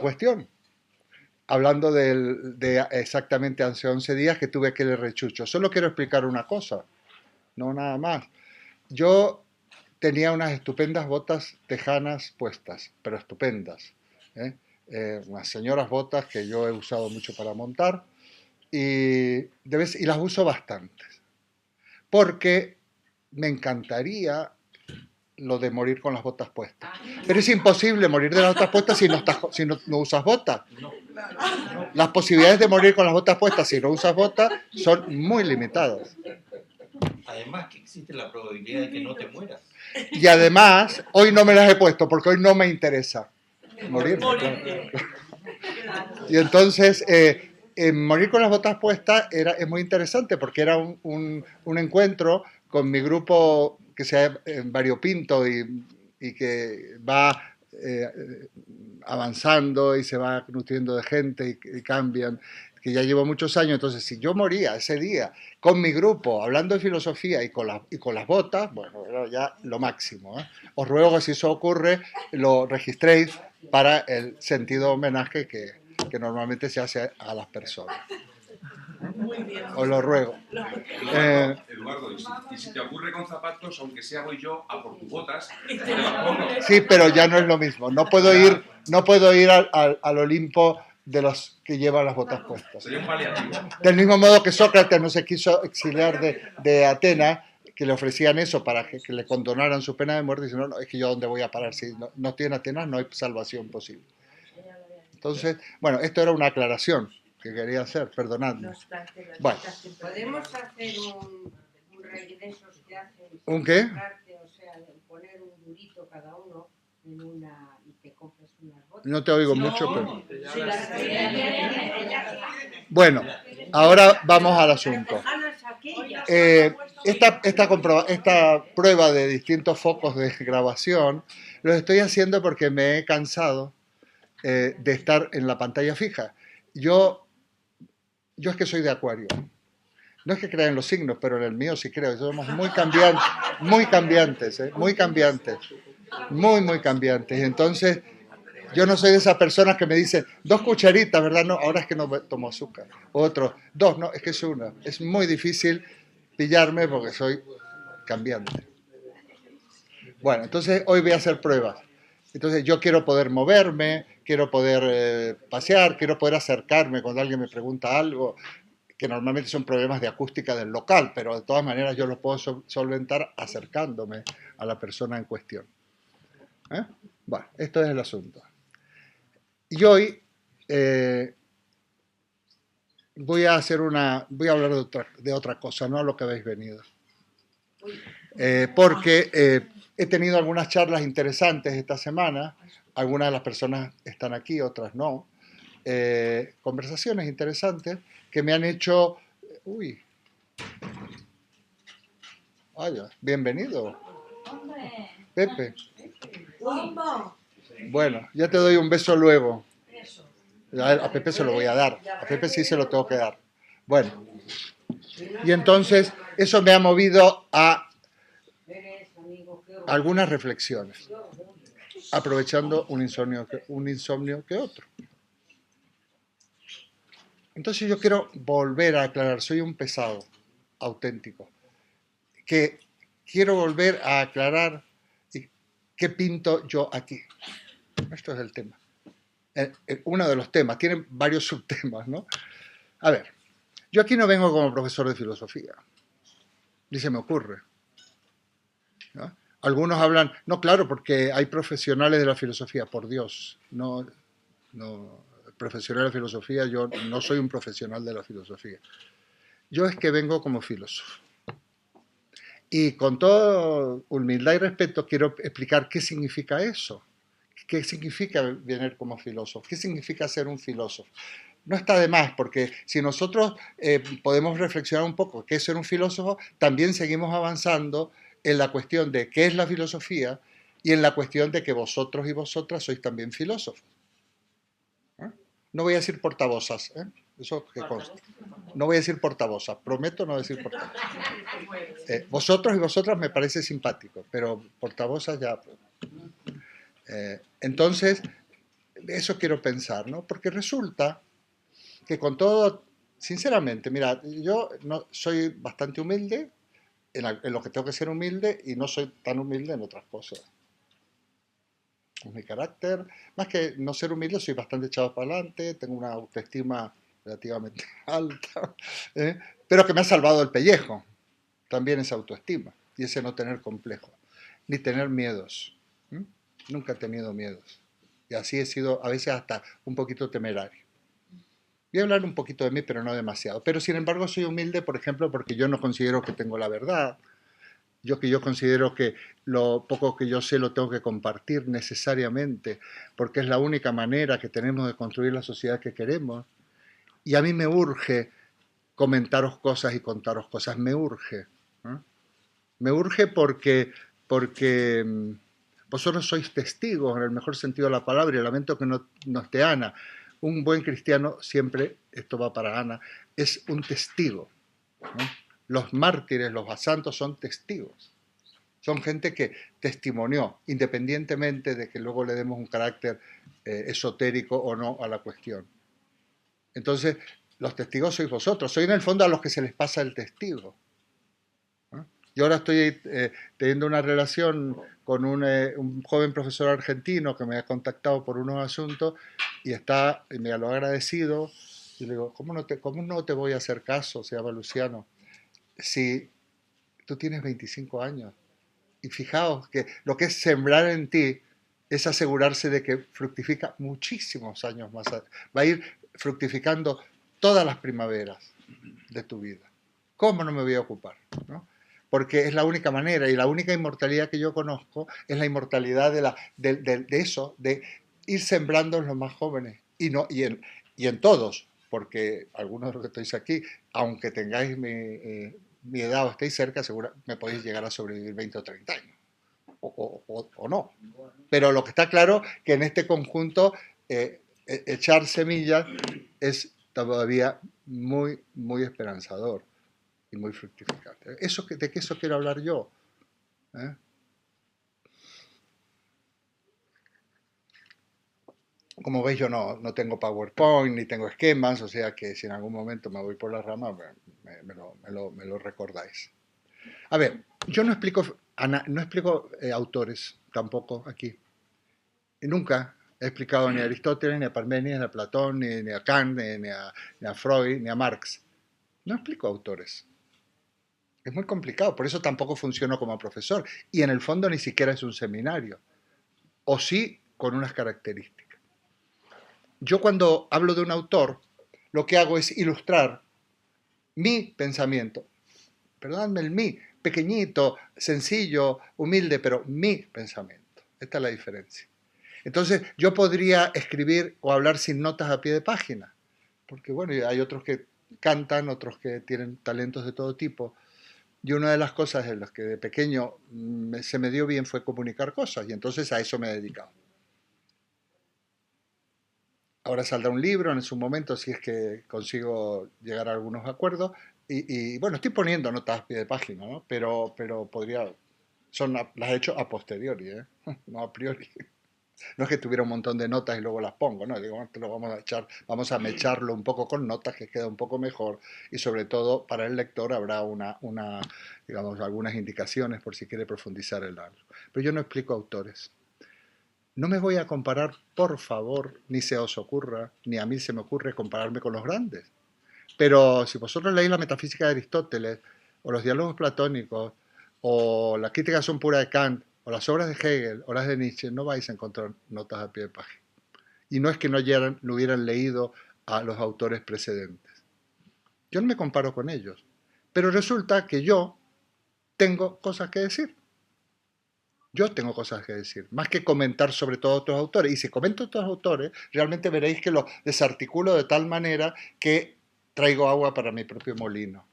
cuestión, hablando de exactamente hace 11 días que tuve aquel rechucho. Solo quiero explicar una cosa, no nada más. Yo tenía unas estupendas botas tejanas puestas, pero estupendas, ¿eh? Unas señoras botas que yo he usado mucho para montar y las uso bastante, porque me encantaría lo de morir con las botas puestas. Pero es imposible morir de las botas puestas si no usas botas. Las posibilidades de morir con las botas puestas si no usas botas son muy limitadas. Además que existe la probabilidad de que no te mueras. Y además, hoy no me las he puesto porque hoy no me interesa morir. Y entonces, morir con las botas puestas es muy interesante porque era un encuentro con mi grupo que se llama Variopinto y que va avanzando y se va nutriendo de gente y cambian, que ya llevo muchos años. Entonces, si yo moría ese día con mi grupo, hablando de filosofía y con las botas, bueno, era ya lo máximo, ¿eh? Os ruego que si eso ocurre, lo registréis para el sentido homenaje que normalmente se hace a las personas. Muy bien. Os lo ruego. Eduardo, y si te ocurre con zapatos, aunque sea voy yo a por tus botas, te las pongo. Sí, pero ya no es lo mismo. No puedo ir al Olimpo de los que llevan las botas puestas. Sería un paliativo. Del mismo modo que Sócrates no se quiso exiliar de Atenas, que le ofrecían eso para que le condonaran su pena de muerte, y dice, no, es que yo dónde voy a parar, si no estoy en Atenas no hay salvación posible. Entonces, bueno, esto era una aclaración que quería hacer, perdonadme. Bueno. ¿Podemos hacer un rey de esos que hacen? ¿Un qué? O sea, poner un durito cada uno en una y te compres unas botas. No te oigo mucho, pero... Bueno, ahora vamos al asunto. Esta prueba de distintos focos de grabación lo estoy haciendo porque me he cansado de estar en la pantalla fija. Yo es que soy de Acuario. No es que crea en los signos, pero en el mío sí creo. Somos muy cambiantes, muy cambiantes. Muy cambiantes. Entonces, yo no soy de esas personas que me dicen 2 cucharitas, ¿verdad? No, ahora es que no tomo azúcar. Otro, 2, no, es que es una. Es muy difícil pillarme porque soy cambiante. Bueno, entonces hoy voy a hacer pruebas. Entonces yo quiero poder moverme, quiero poder pasear, quiero poder acercarme cuando alguien me pregunta algo, que normalmente son problemas de acústica del local, pero de todas maneras yo los puedo solventar acercándome a la persona en cuestión. Bueno, esto es el asunto. Y hoy voy a hablar de otra cosa, no a lo que habéis venido. Porque he tenido algunas charlas interesantes esta semana, algunas de las personas están aquí, otras no. Conversaciones interesantes que me han hecho... Uy. Vaya, bienvenido. Pepe. Bueno, ya te doy un beso luego. A Pepe se lo voy a dar. A Pepe sí se lo tengo que dar. Bueno. Y entonces eso me ha movido a algunas reflexiones, aprovechando un insomnio que otro. Entonces yo quiero volver a aclarar, soy un pesado auténtico, que quiero volver a aclarar qué pinto yo aquí. Esto es el tema. Uno de los temas, tienen varios subtemas, ¿no? A ver, yo aquí no vengo como profesor de filosofía, ni se me ocurre, ¿no? Algunos hablan, no, claro, porque hay profesionales de la filosofía, por Dios, no, profesional de filosofía, yo no soy un profesional de la filosofía. Yo es que vengo como filósofo. Y con toda humildad y respeto quiero explicar qué significa eso. ¿Qué significa venir como filósofo? ¿Qué significa ser un filósofo? No está de más, porque si nosotros podemos reflexionar un poco qué es ser un filósofo, también seguimos avanzando en la cuestión de qué es la filosofía y en la cuestión de que vosotros y vosotras sois también filósofos. No voy a decir portavozas, eso que consta. No voy a decir portavozas, prometo no decir portavozas. Vosotros y vosotras me parece simpático, pero portavozas ya... entonces, Eso quiero pensar, ¿no? Porque resulta que con todo, sinceramente, mira, yo no, soy bastante humilde en lo que tengo que ser humilde y no soy tan humilde en otras cosas. Es mi carácter. Más que no ser humilde, soy bastante echado para adelante, tengo una autoestima relativamente alta, ¿eh? Pero que me ha salvado el pellejo. También esa autoestima y ese no tener complejo, ni tener miedos. ¿M? Nunca he tenido miedos. Y así he sido a veces hasta un poquito temerario. Voy a hablar un poquito de mí, pero no demasiado. Pero sin embargo soy humilde, por ejemplo, porque yo no considero que tengo la verdad. Yo considero que lo poco que yo sé lo tengo que compartir necesariamente, porque es la única manera que tenemos de construir la sociedad que queremos. Y a mí me urge comentaros cosas y contaros cosas, me urge. ¿Eh? Me urge porque vosotros sois testigos en el mejor sentido de la palabra y lamento que no esté Ana. Un buen cristiano siempre, esto va para Ana, es un testigo, ¿no? Los mártires, los santos son testigos. Son gente que testimonió, independientemente de que luego le demos un carácter esotérico o no a la cuestión. Entonces, los testigos sois vosotros, sois en el fondo a los que se les pasa el testigo. ¿No? Yo ahora estoy teniendo una relación con un joven profesor argentino que me ha contactado por unos asuntos y me lo ha agradecido. Y le digo, ¿cómo no te voy a hacer caso? Se llama Luciano. Si tú tienes 25 años. Y fijaos que lo que es sembrar en ti es asegurarse de que fructifica muchísimos años más. Va a ir fructificando todas las primaveras de tu vida. ¿Cómo no me voy a ocupar? ¿No? Porque es la única manera y la única inmortalidad que yo conozco es la inmortalidad de eso, de ir sembrando en los más jóvenes y en todos, porque algunos de los que estáis aquí, aunque tengáis mi edad o estéis cerca, seguro me podéis llegar a sobrevivir 20 o 30 años, o no. Pero lo que está claro que en este conjunto echar semillas es todavía muy, muy esperanzador y muy fructificante. ¿De qué eso quiero hablar yo? ¿Eh? Como veis, yo no tengo PowerPoint ni tengo esquemas, o sea que si en algún momento me voy por la rama, me lo recordáis. A ver, yo no explico autores tampoco aquí. Y nunca he explicado ni a Aristóteles, ni a Parménides, ni a Platón, ni a Kant, ni a Freud, ni a Marx. No explico autores. Es muy complicado, por eso tampoco funciono como profesor. Y en el fondo ni siquiera es un seminario. O sí con unas características. Yo cuando hablo de un autor, lo que hago es ilustrar mi pensamiento. Perdóname el mí, pequeñito, sencillo, humilde, pero mi pensamiento. Esta es la diferencia. Entonces, yo podría escribir o hablar sin notas a pie de página, porque bueno, hay otros que cantan, otros que tienen talentos de todo tipo. Y una de las cosas en las que de pequeño se me dio bien fue comunicar cosas, y entonces a eso me he dedicado. Ahora saldrá un libro en su momento, si es que consigo llegar a algunos acuerdos. Y bueno, estoy poniendo notas a pie de página, ¿no? Pero podría. Las he hecho a posteriori, ¿eh? No a priori. No es que tuviera un montón de notas y luego las pongo, ¿no? Digo, lo vamos a mecharlo un poco con notas que queda un poco mejor y sobre todo para el lector habrá digamos, algunas indicaciones por si quiere profundizar en algo. Pero yo no explico autores. No me voy a comparar, por favor, ni se os ocurra, ni a mí se me ocurre compararme con los grandes. Pero si vosotros leéis la metafísica de Aristóteles, o los diálogos platónicos, o la crítica son pura de Kant, o las obras de Hegel, o las de Nietzsche, no vais a encontrar notas a pie de página. Y no es que no hubieran leído a los autores precedentes. Yo no me comparo con ellos. Pero resulta que yo tengo cosas que decir. Yo tengo cosas que decir, más que comentar sobre todos otros autores. Y si comento otros autores, realmente veréis que los desarticulo de tal manera que traigo agua para mi propio molino.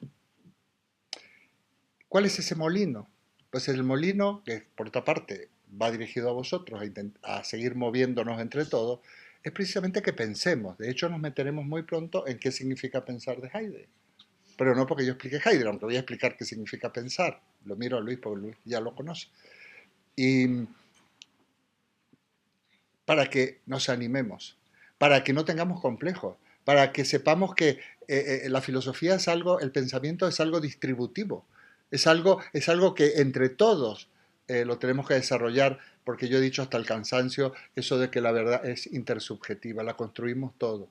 ¿Cuál es ese molino? Pues el molino, que por otra parte va dirigido a vosotros, a seguir moviéndonos entre todos, es precisamente que pensemos. De hecho, nos meteremos muy pronto en qué significa pensar de Heidegger. Pero no porque yo explique Heidegger, aunque voy a explicar qué significa pensar. Lo miro a Luis porque Luis ya lo conoce. Y para que nos animemos, para que no tengamos complejos, para que sepamos que la filosofía es algo, el pensamiento es algo distributivo, es algo que entre todos lo tenemos que desarrollar, porque yo he dicho hasta el cansancio eso de que la verdad es intersubjetiva, la construimos todo.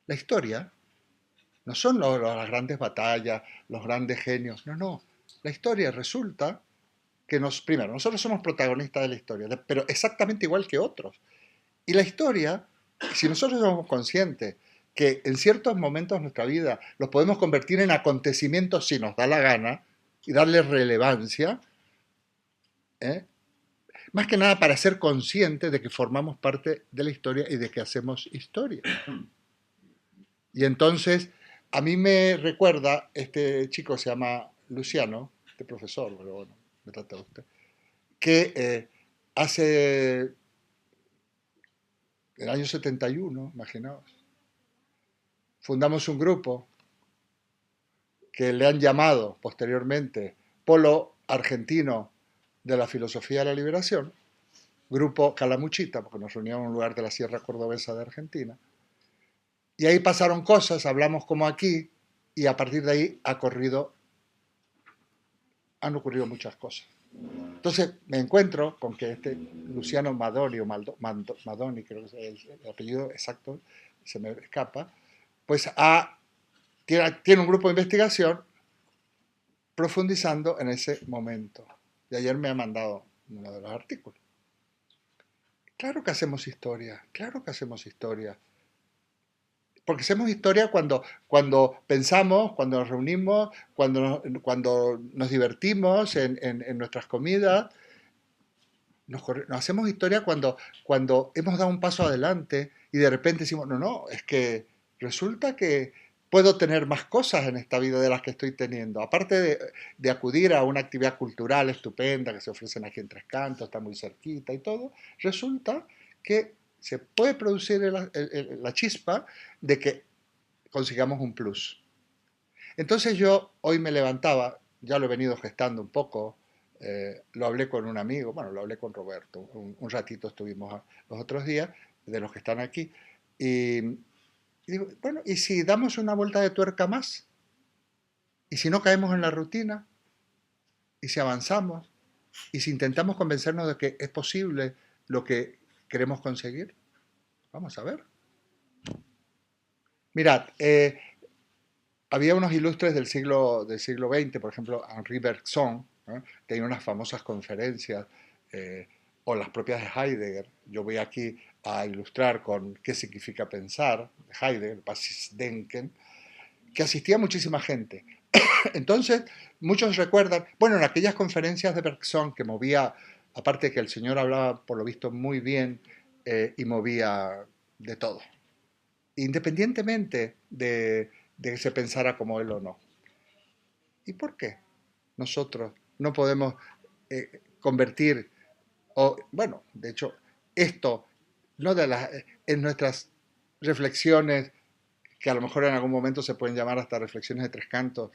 La historia no son las grandes batallas, los grandes genios, no. La historia resulta que primero, nosotros somos protagonistas de la historia, pero exactamente igual que otros. Y la historia, si nosotros somos conscientes que en ciertos momentos de nuestra vida los podemos convertir en acontecimientos si nos da la gana y darle relevancia, más que nada para ser conscientes de que formamos parte de la historia y de que hacemos historia. Y entonces, a mí me recuerda, este chico se llama Luciano, este profesor, pero bueno, me trata de usted, que hace el año 71, imaginaos, fundamos un grupo que le han llamado posteriormente Polo Argentino de la Filosofía de la Liberación, grupo Calamuchita, porque nos reuníamos en un lugar de la Sierra Cordobesa de Argentina, y ahí pasaron cosas, hablamos como aquí, y a partir de ahí han ocurrido muchas cosas. Entonces me encuentro con que este Luciano Madoni, Madoni, creo que es el apellido exacto, se me escapa, pues tiene un grupo de investigación profundizando en ese momento. Y ayer me ha mandado uno de los artículos. Claro que hacemos historia, claro que hacemos historia. Porque hacemos historia cuando pensamos, cuando nos reunimos, cuando nos divertimos en nuestras comidas. Nos hacemos historia cuando hemos dado un paso adelante y de repente decimos, no, es que resulta que puedo tener más cosas en esta vida de las que estoy teniendo. Aparte de acudir a una actividad cultural estupenda que se ofrecen aquí en Tres Cantos, está muy cerquita y todo, resulta que se puede producir la chispa de que consigamos un plus. Entonces yo hoy me levantaba, ya lo he venido gestando un poco, lo hablé con un amigo, bueno, lo hablé con Roberto, un ratito estuvimos los otros días, de los que están aquí, y digo, bueno, ¿y si damos una vuelta de tuerca más? ¿Y si no caemos en la rutina? ¿Y si avanzamos? ¿Y si intentamos convencernos de que es posible lo que queremos conseguir? Vamos a ver. Mirad, había unos ilustres del siglo XX, por ejemplo, Henri Bergson, ¿no? Tenía unas famosas conferencias, o las propias de Heidegger. Yo voy aquí a ilustrar con qué significa pensar, de Heidegger, Basisdenken, que asistía muchísima gente. Entonces, muchos recuerdan, bueno, en aquellas conferencias de Bergson que movía, aparte de que el señor hablaba por lo visto muy bien, y movía de todo, independientemente de que se pensara como él o no. ¿Y por qué nosotros no podemos convertir, bueno, de hecho, esto, no en nuestras reflexiones, que a lo mejor en algún momento se pueden llamar hasta reflexiones de Tres Cantos,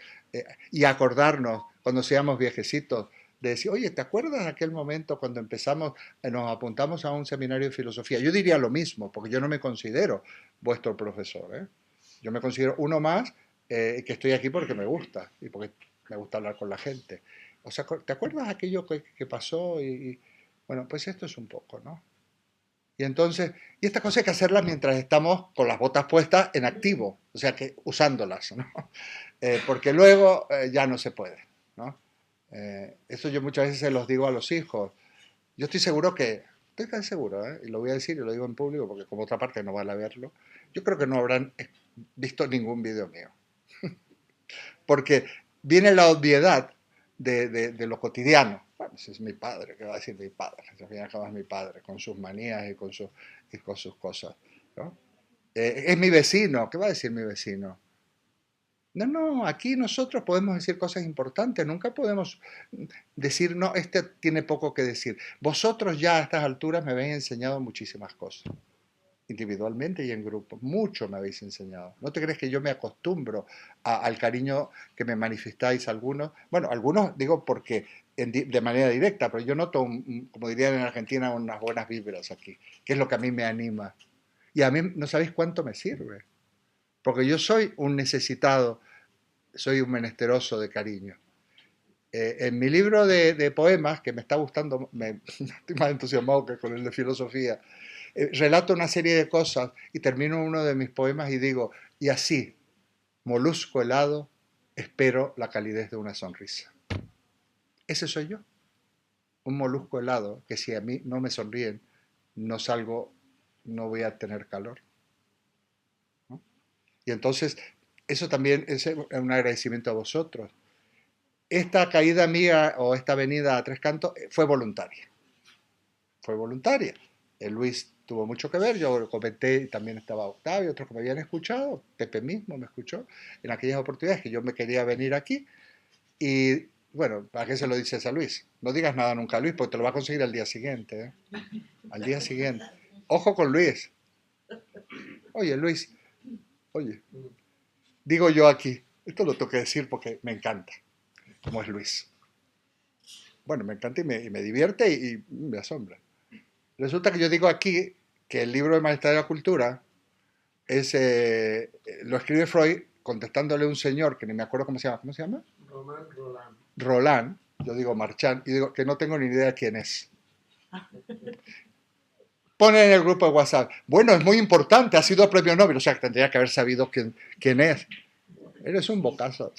y acordarnos cuando seamos viejecitos, de decir, oye, ¿te acuerdas de aquel momento cuando empezamos, nos apuntamos a un seminario de filosofía? Yo diría lo mismo, porque yo no me considero vuestro profesor, ¿eh? Yo me considero uno más, que estoy aquí porque me gusta, y porque me gusta hablar con la gente. O sea, ¿te acuerdas de aquello que pasó? Bueno, pues esto es un poco, ¿no? Y entonces, y estas cosas hay que hacerlas mientras estamos con las botas puestas en activo, o sea, que usándolas, ¿no? Porque luego ya no se puede, ¿no? Eso yo muchas veces se los digo a los hijos. Yo estoy casi seguro, y lo voy a decir y lo digo en público porque como otra parte no van a verlo, yo creo que no habrán visto ningún vídeo mío. Porque viene la obviedad de lo cotidiano. Bueno, ese es mi padre, ¿qué va a decir mi padre? Al fin y al cabo es mi padre, con sus manías y con sus cosas, ¿no? Es mi vecino, ¿qué va a decir mi vecino? No, aquí nosotros podemos decir cosas importantes, nunca podemos decir, no, este tiene poco que decir. Vosotros ya a estas alturas me habéis enseñado muchísimas cosas. individualmente y en grupo. Mucho me habéis enseñado. ¿No te crees que yo me acostumbro al cariño que me manifestáis algunos? Bueno, algunos digo porque de manera directa, pero yo noto, como dirían en Argentina, unas buenas vibras aquí, que es lo que a mí me anima. Y a mí no sabéis cuánto me sirve, porque yo soy un necesitado, soy un menesteroso de cariño. En mi libro de poemas, que me está gustando, estoy más entusiasmado que con el de filosofía, relato una serie de cosas y termino uno de mis poemas y digo, y así, molusco helado, espero la calidez de una sonrisa. Ese soy yo, un molusco helado que si a mí no me sonríen, no salgo, no voy a tener calor, ¿no? Y entonces, eso también es un agradecimiento a vosotros. Esta caída mía o esta venida a Tres Cantos fue voluntaria. Fue voluntaria. Luis tuvo mucho que ver, yo lo comenté y también estaba Octavio, otros que me habían escuchado, Pepe mismo me escuchó en aquellas oportunidades que yo me quería venir aquí. Y bueno, ¿para qué se lo dices a Luis? No digas nada nunca a Luis porque te lo va a conseguir al día siguiente, ¿eh? Al día siguiente. Ojo con Luis. Oye, Luis, oye, digo yo aquí, esto lo tengo que decir porque me encanta, como es Luis. Bueno, me encanta y me divierte y me asombra. Resulta que yo digo aquí que el libro de Malestar de la Cultura es, lo escribe Freud contestándole a un señor que ni me acuerdo cómo se llama. ¿Cómo se llama? Roland. Roland. Yo digo Marchand y digo que no tengo ni idea de quién es. Pone en el grupo de WhatsApp, bueno, es muy importante, ha sido premio Nobel, o sea, que tendría que haber sabido quién es. Eres un bocazo.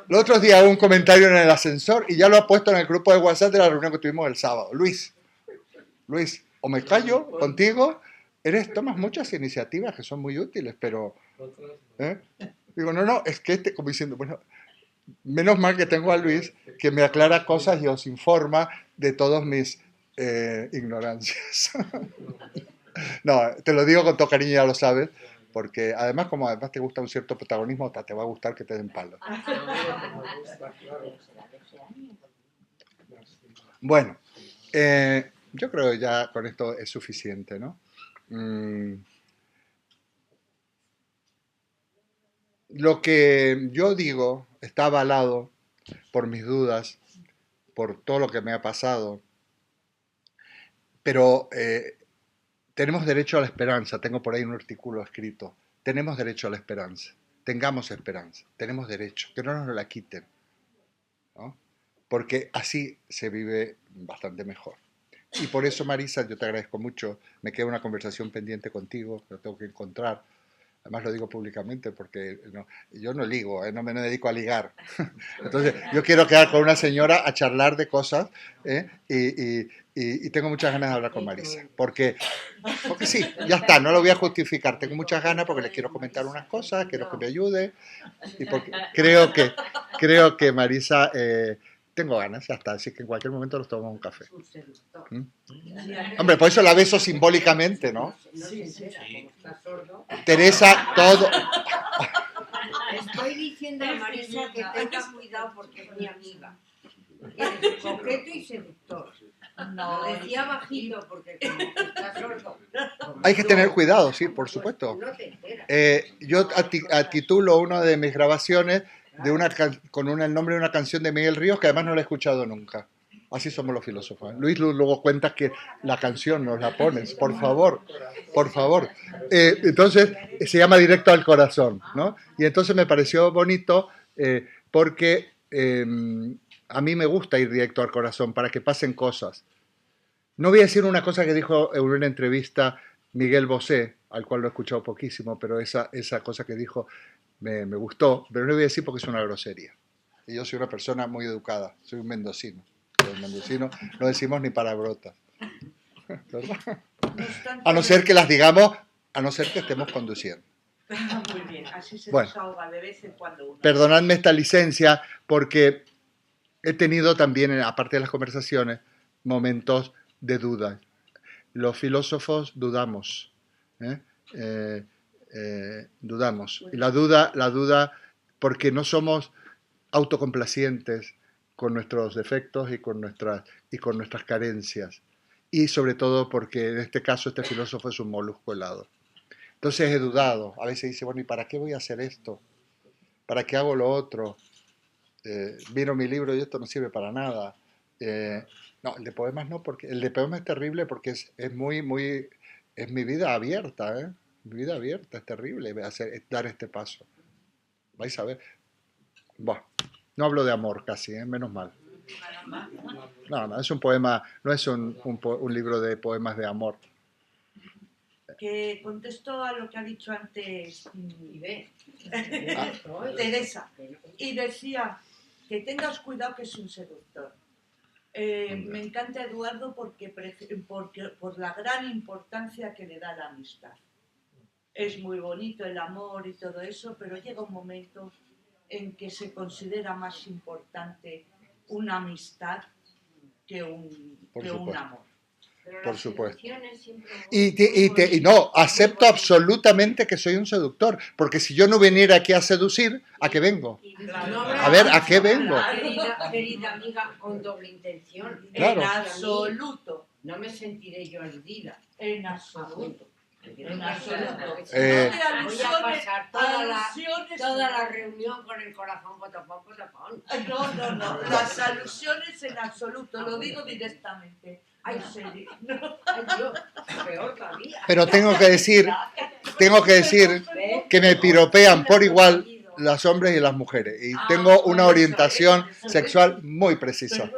Los otros días hago un comentario en el ascensor y ya lo ha puesto en el grupo de WhatsApp de la reunión que tuvimos el sábado. Luis, o me callo contigo, tomas muchas iniciativas que son muy útiles, pero... ¿eh? Digo, no, es que como diciendo, bueno, menos mal que tengo a Luis que me aclara cosas y os informa de todos mis ignorancias. No, te lo digo con todo cariño, ya lo sabes, porque además, como además te gusta un cierto protagonismo, te va a gustar que te den palo. Bueno, yo creo que ya con esto es suficiente, ¿no? Lo que yo digo está avalado por mis dudas, por todo lo que me ha pasado, pero tenemos derecho a la esperanza. Tengo por ahí un artículo escrito. Tenemos derecho a la esperanza. Tengamos esperanza. Tenemos derecho. Que no nos la quiten, ¿no? Porque así se vive bastante mejor. Y por eso, Marisa, yo te agradezco mucho. Me queda una conversación pendiente contigo, que tengo que encontrar. Además lo digo públicamente porque yo no ligo, no me dedico a ligar. Entonces yo quiero quedar con una señora a charlar de cosas, y tengo muchas ganas de hablar con Marisa. Porque sí, ya está, no lo voy a justificar. Tengo muchas ganas porque le quiero comentar unas cosas, quiero que me ayude. Y porque creo que Marisa... tengo ganas, ya está, así que en cualquier momento nos tomamos un café. ¿Mm? Hombre, por eso la beso simbólicamente, ¿no? Teresa, todo... Estoy diciendo a Marisa que tenga cuidado porque es mi amiga. Es coqueto y seductor. Lo decía bajito porque como está sordo. Hay que tener cuidado, sí, por supuesto. No te enteras. Yo titulo una de mis grabaciones con el nombre de una canción de Miguel Ríos que además no la he escuchado nunca. Así somos los filósofos. Luis luego cuenta que la canción nos la pones, por favor, por favor. Entonces se llama Directo al Corazón, ¿no? Y entonces me pareció bonito porque a mí me gusta ir directo al corazón para que pasen cosas. No voy a decir una cosa que dijo en una entrevista Miguel Bosé, al cual lo he escuchado poquísimo, pero esa cosa que dijo me gustó, pero no lo voy a decir porque es una grosería. Y yo soy una persona muy educada, soy un mendocino. Los mendocinos no decimos ni palabrotas, ¿verdad? A no ser que las digamos, a no ser que estemos conduciendo. Muy bien, así se Bueno, desahoga de vez en cuando uno. Perdonadme esta licencia porque he tenido también, aparte de las conversaciones, momentos de duda. Los filósofos dudamos, dudamos. Y la duda porque no somos autocomplacientes con nuestros defectos y con nuestras carencias. y sobre todo porque en este caso este filósofo es un molusco helado. Entonces he dudado, a veces dice, bueno, ¿y para qué voy a hacer esto? ¿Para qué hago lo otro? Vino mi libro y esto no sirve para nada. No, el de poemas no, porque el de poemas es terrible porque es muy, es mi vida abierta, ¿eh? Mi vida abierta, es terrible dar este paso. Vais a ver. Bueno, no hablo de amor casi, ¿eh? Menos mal. No, es un poema, no es un libro de poemas de amor. Que contesto a lo que ha dicho antes Teresa, y decía que tengas cuidado que es un seductor. Me encanta Eduardo porque por la gran importancia que le da a la amistad. Es muy bonito el amor y todo eso, pero llega un momento en que se considera más importante una amistad que un amor. Por supuesto. Y no, acepto absolutamente que soy un seductor, porque si yo no viniera aquí a seducir, ¿a qué vengo? A ver, ¿a qué vengo? Querida amiga, con doble intención. Claro. En absoluto. No me sentiré yo aludida. En absoluto. En absoluto. Voy a pasar toda la reunión con el corazón potopón. No. Las alusiones en absoluto. Lo digo directamente. Ay, serio. Ay, Dios, peor todavía. Pero tengo que decir que me piropean por igual los hombres y las mujeres. Y tengo una orientación sexual muy precisa.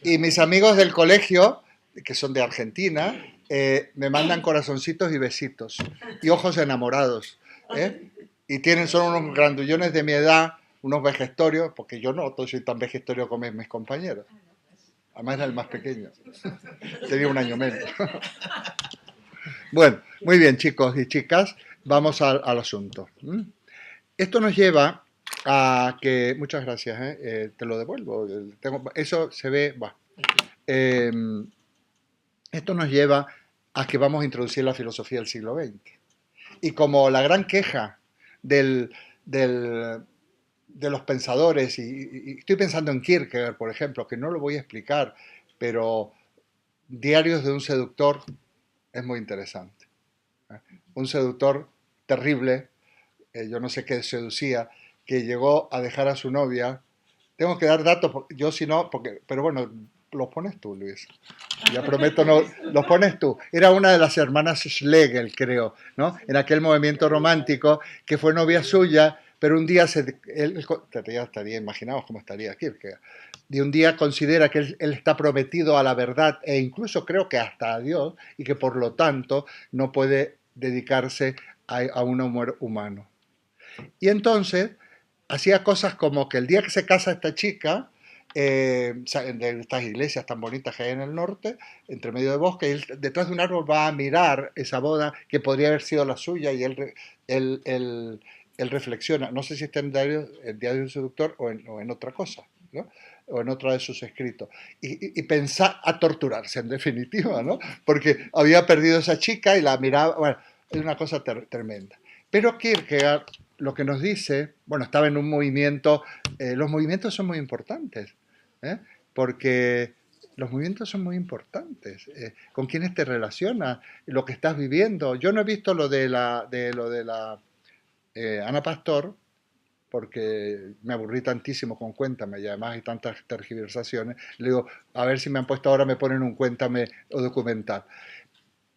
Y mis amigos del colegio, que son de Argentina, me mandan corazoncitos y besitos. Y ojos enamorados. Y son unos grandullones de mi edad, unos vejestorios, porque yo no soy tan vejestorio como mis compañeros. Además era el más pequeño. Tenía un año menos. Bueno, muy bien, chicos y chicas, vamos al asunto. Esto nos lleva a que... Muchas gracias, te lo devuelvo. Eso se ve... esto nos lleva a que vamos a introducir la filosofía del siglo XX. Y como la gran queja de los pensadores, y estoy pensando en Kierkegaard, por ejemplo, que no lo voy a explicar, pero Diarios de un seductor es muy interesante. Un seductor terrible, yo no sé qué seducía, que llegó a dejar a su novia. Tengo que dar datos, yo si no, pero bueno, los pones tú, Luis. Ya prometo, no, los pones tú. Era una de las hermanas Schlegel, creo, ¿no? En aquel movimiento romántico, que fue novia suya, pero un día estaría imaginaos cómo estaría Kierkegaard. Y un día considera que él está prometido a la verdad e incluso creo que hasta a Dios y que por lo tanto no puede dedicarse a un amor humano. Y entonces hacía cosas como que el día que se casa esta chica, de estas iglesias tan bonitas que hay en el norte, entre medio de bosque, él detrás de un árbol va a mirar esa boda que podría haber sido la suya y él reflexiona, no sé si está en el diario de un seductor o en otra cosa, ¿no? O en otro de sus escritos, y pensar a torturarse en definitiva, ¿no? Porque había perdido a esa chica y la miraba, bueno, es una cosa tremenda. Pero Kierkegaard lo que nos dice, bueno, estaba en un movimiento, los movimientos son muy importantes, porque los movimientos son muy importantes, con quiénes te relacionas, lo que estás viviendo. Yo no he visto lo de la Ana Pastor, porque me aburrí tantísimo con Cuéntame y además hay tantas tergiversaciones. Le digo, a ver si me han puesto ahora, me ponen un Cuéntame o documental.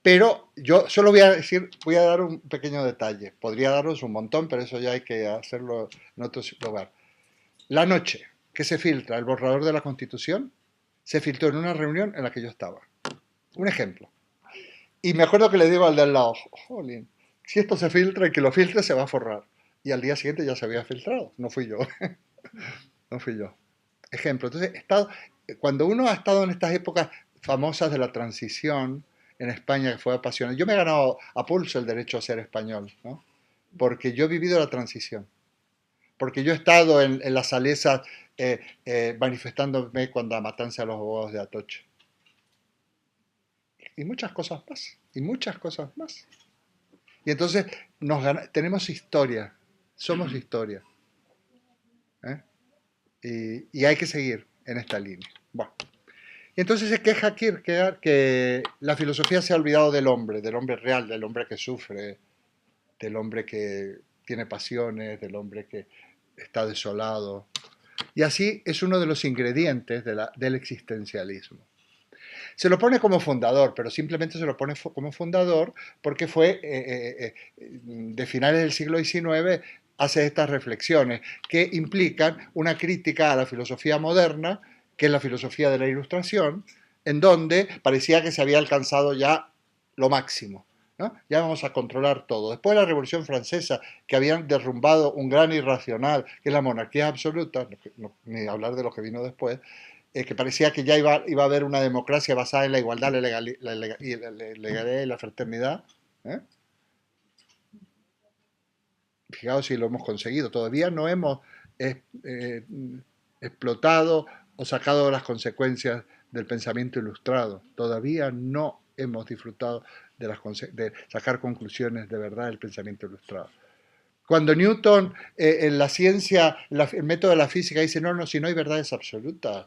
Pero yo solo voy a dar un pequeño detalle. Podría daros un montón, pero eso ya hay que hacerlo en otro lugar. La noche que se filtra el borrador de la Constitución, se filtró en una reunión en la que yo estaba. Un ejemplo. Y me acuerdo que le digo al de al lado, jolín, si esto se filtra y que lo filtre se va a forrar. Y al día siguiente ya se había filtrado. No fui yo. No fui yo. Ejemplo. Entonces, cuando uno ha estado en estas épocas famosas de la transición en España, que fue apasionante, yo me he ganado a pulso el derecho a ser español, ¿no? Porque yo he vivido la transición. Porque yo he estado en las salesas manifestándome cuando la matanza de los abogados de Atocha. Y muchas cosas más. Y muchas cosas más. Y entonces tenemos historia. Somos historia. Y hay que seguir en esta línea. Bueno, Y entonces se queja Kierkegaard que la filosofía se ha olvidado del hombre real, del hombre que sufre, del hombre que tiene pasiones, del hombre que está desolado. Y así es uno de los ingredientes del existencialismo. Se lo pone como fundador, pero simplemente se lo pone como fundador porque fue de finales del siglo XIX, hace estas reflexiones que implican una crítica a la filosofía moderna, que es la filosofía de la Ilustración, en donde parecía que se había alcanzado ya lo máximo, ¿no? Ya vamos a controlar todo. Después de la Revolución Francesa, que habían derrumbado un gran irracional, que es la monarquía absoluta, ni hablar de lo que vino después, que parecía que ya iba a haber una democracia basada en la igualdad, la legalidad y la fraternidad. ¿Eh? Fijaos si lo hemos conseguido. Todavía no hemos explotado o sacado las consecuencias del pensamiento ilustrado. Todavía no hemos disfrutado de sacar conclusiones de verdad del pensamiento ilustrado. Cuando Newton en la ciencia, el método de la física dice, no, si no hay verdades absolutas,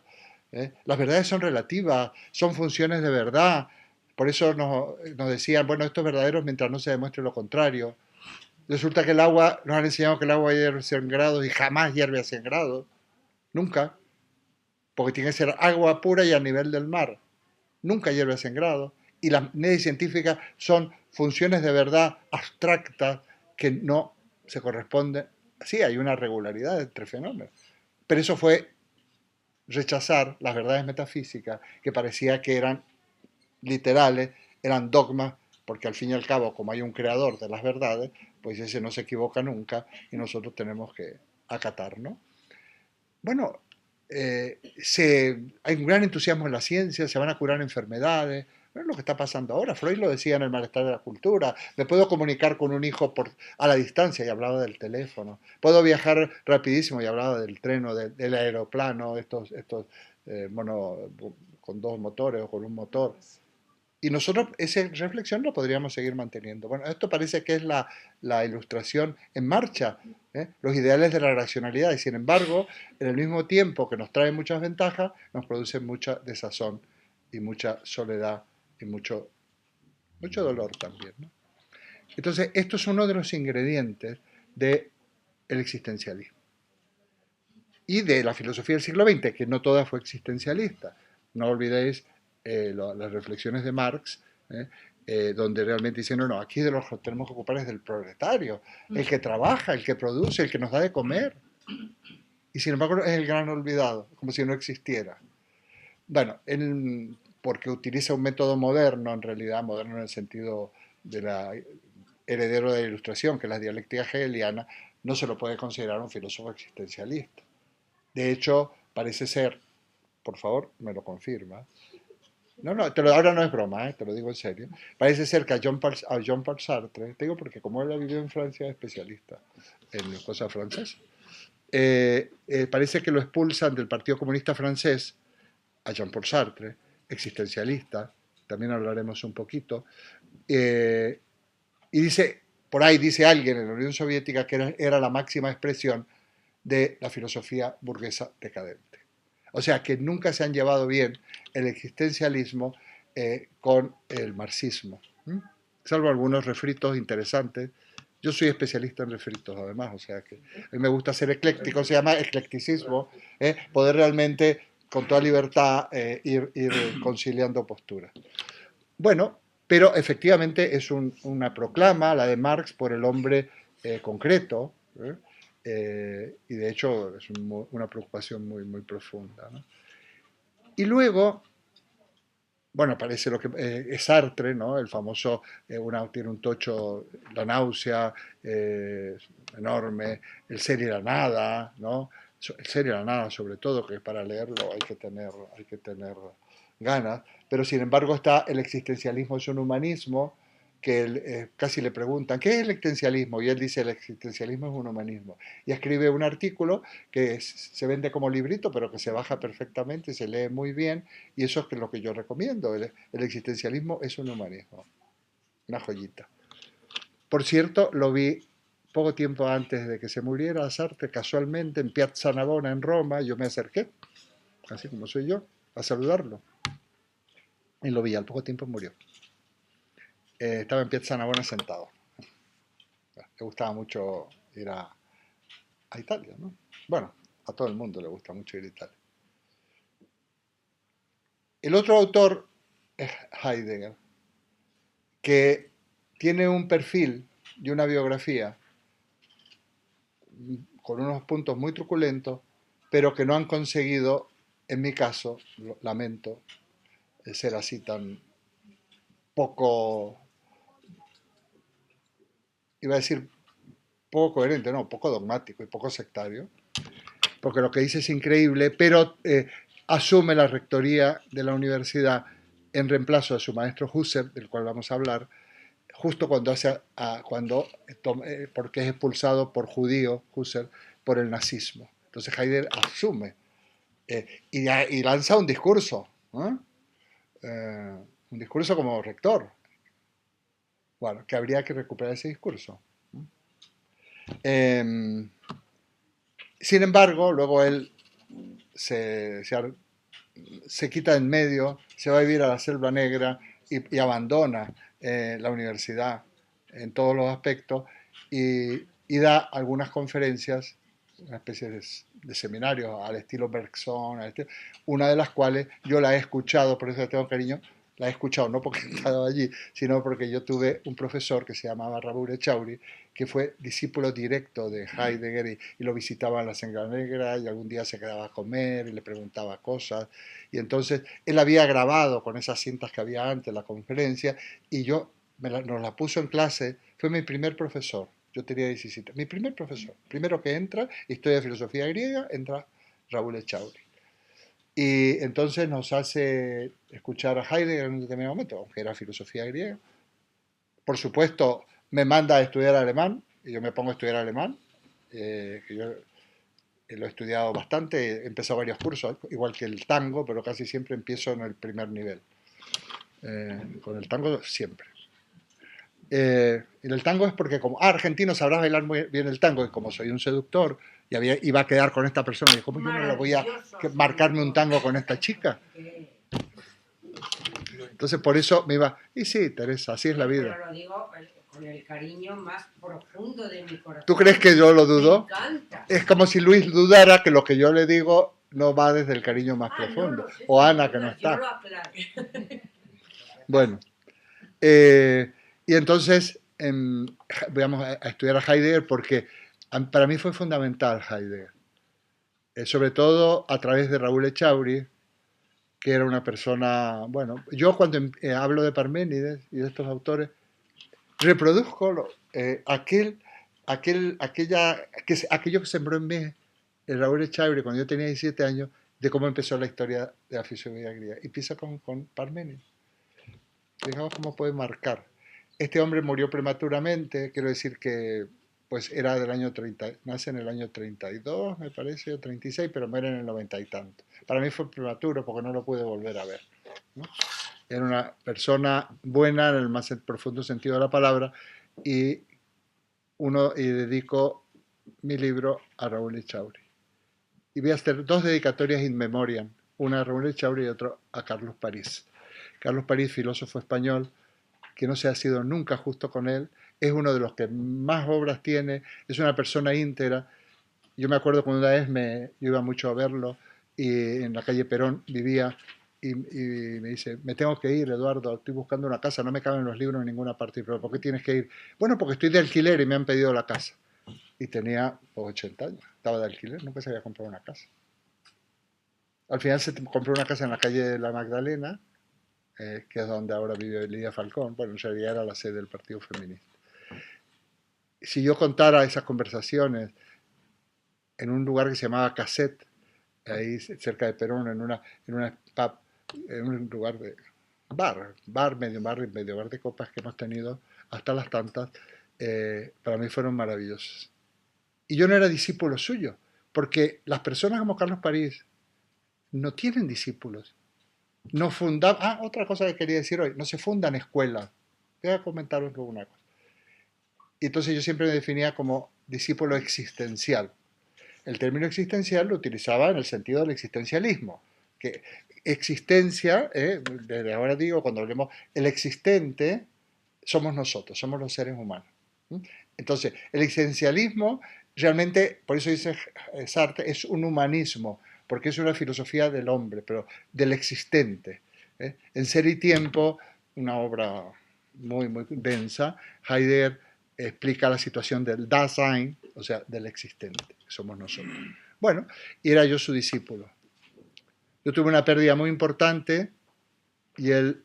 las verdades son relativas, son funciones de verdad, por eso nos decían, bueno, esto es verdadero mientras no se demuestre lo contrario. Resulta que el agua, nos han enseñado que el agua hierve a 100 grados y jamás hierve a 100 grados, nunca, porque tiene que ser agua pura y a nivel del mar, nunca hierve a 100 grados, y las leyes científicas son funciones de verdad abstractas que no se corresponden. Sí, hay una regularidad entre fenómenos, pero eso fue rechazar las verdades metafísicas que parecía que eran literales, eran dogmas, porque al fin y al cabo, como hay un creador de las verdades, pues ese no se equivoca nunca y nosotros tenemos que acatar, ¿no? Bueno, hay un gran entusiasmo en la ciencia, se van a curar enfermedades. No es lo que está pasando ahora. Freud lo decía en El malestar de la cultura. Me puedo comunicar con un hijo a la distancia y hablaba del teléfono. Puedo viajar rapidísimo y hablaba del tren o del aeroplano, estos con dos motores o con un motor. Y nosotros esa reflexión la podríamos seguir manteniendo. Bueno, esto parece que es la ilustración en marcha, los ideales de la racionalidad, y sin embargo, en el mismo tiempo que nos trae muchas ventajas, nos produce mucha desazón y mucha soledad y mucho dolor también, ¿no? Entonces, esto es uno de los ingredientes del existencialismo y de la filosofía del siglo XX, que no toda fue existencialista. No olvidéis las reflexiones de Marx, donde realmente dicen, no, aquí de los que tenemos que ocupar es del proletario, el que trabaja, el que produce, el que nos da de comer. Y sin embargo es el gran olvidado, como si no existiera. Bueno, porque utiliza un método moderno, en realidad moderno en el sentido de heredero de la Ilustración, que es la dialéctica hegeliana, no se lo puede considerar un filósofo existencialista. De hecho, parece ser, por favor, me lo confirma. No, ahora no es broma, te lo digo en serio. Parece ser que a Jean-Paul Sartre, te digo porque como él ha vivido en Francia, es especialista en cosas francesas, parece que lo expulsan del Partido Comunista Francés a Jean-Paul Sartre, existencialista, también hablaremos un poquito, y dice, por ahí dice alguien en la Unión Soviética que era la máxima expresión de la filosofía burguesa decadente. O sea que nunca se han llevado bien el existencialismo con el marxismo, salvo algunos refritos interesantes. Yo soy especialista en refritos además, o sea que a mí me gusta ser ecléctico, se llama eclecticismo, poder realmente con toda libertad ir conciliando posturas. Bueno, pero efectivamente es una proclama, la de Marx, por el hombre concreto, y de hecho es una preocupación muy, muy profunda, ¿no? Y luego, bueno, aparece lo que es Sartre, ¿no? El famoso, tiene un tocho, la náusea enorme, el ser y la nada, ¿no? El ser y la nada, sobre todo, que para leerlo hay que tener ganas, pero sin embargo está el existencialismo, es un humanismo que casi le preguntan, ¿qué es el existencialismo? Y él dice, el existencialismo es un humanismo. Y escribe un artículo que se vende como librito, pero que se baja perfectamente, se lee muy bien, y eso es lo que yo recomiendo. El existencialismo es un humanismo. Una joyita. Por cierto, lo vi poco tiempo antes de que se muriera Sartre, casualmente en Piazza Navona en Roma, yo me acerqué, así como soy yo, a saludarlo. y lo vi, al poco tiempo murió. Estaba en Piazza Navona sentado. Le gustaba mucho ir a Italia, ¿no? Bueno, a todo el mundo le gusta mucho ir a Italia. El otro autor es Heidegger, que tiene un perfil y una biografía con unos puntos muy truculentos, pero que no han conseguido, en mi caso, lamento, ser así tan poco, iba a decir poco coherente, no, poco dogmático y poco sectario, porque lo que dice es increíble, pero asume la rectoría de la universidad en reemplazo de su maestro Husserl, del cual vamos a hablar, justo cuando porque es expulsado por judío, Husserl, por el nazismo. Entonces Heidegger asume y lanza un discurso, ¿no? Un discurso como rector. Bueno, que habría que recuperar ese discurso. Sin embargo, luego él se quita en medio, se va a vivir a la Selva Negra y abandona la universidad en todos los aspectos y da algunas conferencias, una especie de seminarios al estilo Bergson, una de las cuales yo la he escuchado, por eso le tengo cariño, la he escuchado no porque he estado allí, sino porque yo tuve un profesor que se llamaba Raúl Echauri, que fue discípulo directo de Heidegger y lo visitaba en la Selva Negra y algún día se quedaba a comer y le preguntaba cosas. Y entonces él había grabado con esas cintas que había antes la conferencia y yo nos la puso en clase, fue mi primer profesor. Yo tenía 17. Mi primer profesor, primero que entra, historia de filosofía griega, entra Raúl Echauri. Y entonces nos hace escuchar a Heidegger en un determinado momento, aunque era filosofía griega. Por supuesto, me manda a estudiar alemán, y yo me pongo a estudiar alemán, que yo lo he estudiado bastante, he empezado varios cursos, igual que el tango, pero casi siempre empiezo en el primer nivel. Con el tango siempre. En el tango es porque como, argentino, sabrás bailar muy bien el tango, y como soy un seductor, y iba a quedar con esta persona, y ¿cómo yo no le voy a marcarme un tango con esta chica? Entonces por eso me iba, y sí, Teresa, así es la vida. Pero lo digo con el cariño más profundo de mi corazón. ¿Tú crees que yo lo dudo? Me encanta. Es como si Luis dudara que lo que yo le digo no va desde el cariño más profundo. No sé, o Ana, que no está. Yo lo aclaro. Bueno, y entonces vamos a estudiar a Heidegger porque para mí fue fundamental Heidegger. Sobre todo a través de Raúl Echauri, que era una persona, bueno, yo cuando hablo de Parménides y de estos autores, reproduzco aquello que sembró en mí el Raúl Echauri cuando yo tenía 17 años, de cómo empezó la historia de la filosofía griega. Y empieza con Parménides. Digamos cómo puede marcar. Este hombre murió prematuramente, quiero decir que pues era del año 30, nace en el año 32, me parece, o 36, pero muere en el 90 y tanto. Para mí fue prematuro porque no lo pude volver a ver, ¿no? Era una persona buena en el más profundo sentido de la palabra y dedico mi libro a Raúl Echauri. Y voy a hacer dos dedicatorias in memoriam, una a Raúl Echauri y otra a Carlos París. Carlos París, filósofo español, que no se ha sido nunca justo con él, es uno de los que más obras tiene, es una persona íntegra. Yo me acuerdo cuando una vez yo iba mucho a verlo y en la calle Perón vivía y me dice, me tengo que ir, Eduardo, estoy buscando una casa, no me caben los libros en ninguna parte. ¿Pero por qué tienes que ir? Bueno, porque estoy de alquiler y me han pedido la casa. Y tenía 80 años, estaba de alquiler, nunca se había comprado una casa. Al final se compró una casa en la calle de la Magdalena, que es donde ahora vive Lidia Falcón. Bueno, en realidad era la sede del Partido Feminista. Si yo contara esas conversaciones en un lugar que se llamaba Cassette, ahí cerca de Perón, en un lugar de medio bar de copas que hemos tenido hasta las tantas, para mí fueron maravillosos. Y yo no era discípulo suyo, porque las personas como Carlos París no tienen discípulos. No fundaban, otra cosa que quería decir hoy, no se fundan escuelas. Voy a comentaros luego una cosa. Y entonces yo siempre me definía como discípulo existencial. El término existencial lo utilizaba en el sentido del existencialismo. que existencia, desde ahora digo, cuando hablemos, el existente somos nosotros, somos los seres humanos. Entonces, el existencialismo realmente, por eso dice Sartre, es un humanismo, porque es una filosofía del hombre, pero del existente. En Ser y Tiempo, una obra muy, muy densa, Heidegger explica la situación del Dasein, o sea, del existente, que somos nosotros. Bueno, y era yo su discípulo. Yo tuve una pérdida muy importante y él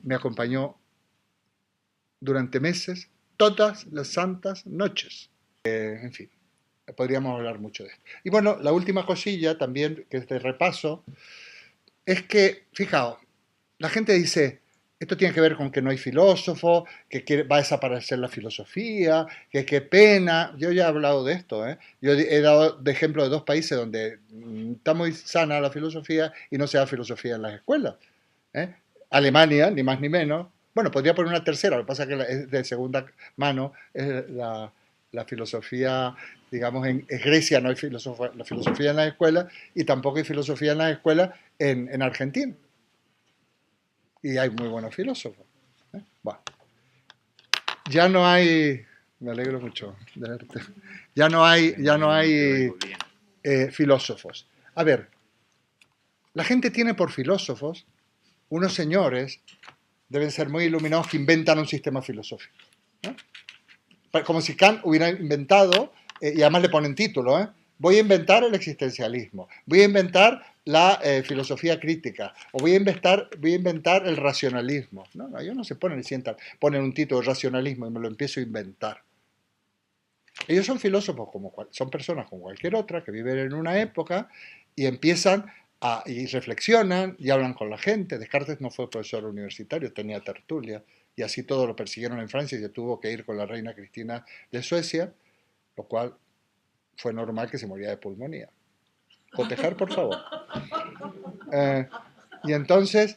me acompañó durante meses, todas las santas noches. En fin, podríamos hablar mucho de esto. Y bueno, la última cosilla también, que es de repaso, es que, fijaos, la gente dice, esto tiene que ver con que no hay filósofo, que va a desaparecer la filosofía, que qué pena. Yo ya he hablado de esto, ¿eh? Yo he dado de ejemplo de 2 países donde está muy sana la filosofía y no se da filosofía en las escuelas. Alemania, ni más ni menos. Bueno, podría poner una tercera, lo que pasa es que es de segunda mano, es la filosofía, digamos, en Grecia no hay la filosofía en las escuelas y tampoco hay filosofía en las escuelas en Argentina. Y hay muy buenos filósofos. Bueno, ya no hay, me alegro mucho de verte, ya no hay filósofos. A ver, la gente tiene por filósofos unos señores, deben ser muy iluminados, que inventan un sistema filosófico. Como si Kant hubiera inventado, y además le ponen título, voy a inventar el existencialismo, voy a inventar la filosofía crítica, o voy a inventar el racionalismo. No, ellos no se ponen y sientan, ponen un título de racionalismo y me lo empiezo a inventar. Ellos son filósofos, son personas como cualquier otra, que viven en una época y empiezan y reflexionan y hablan con la gente. Descartes no fue profesor universitario, tenía tertulia, y así todo lo persiguieron en Francia y se tuvo que ir con la reina Cristina de Suecia, lo cual fue normal que se moría de pulmonía. Cotejar, por favor. Y entonces,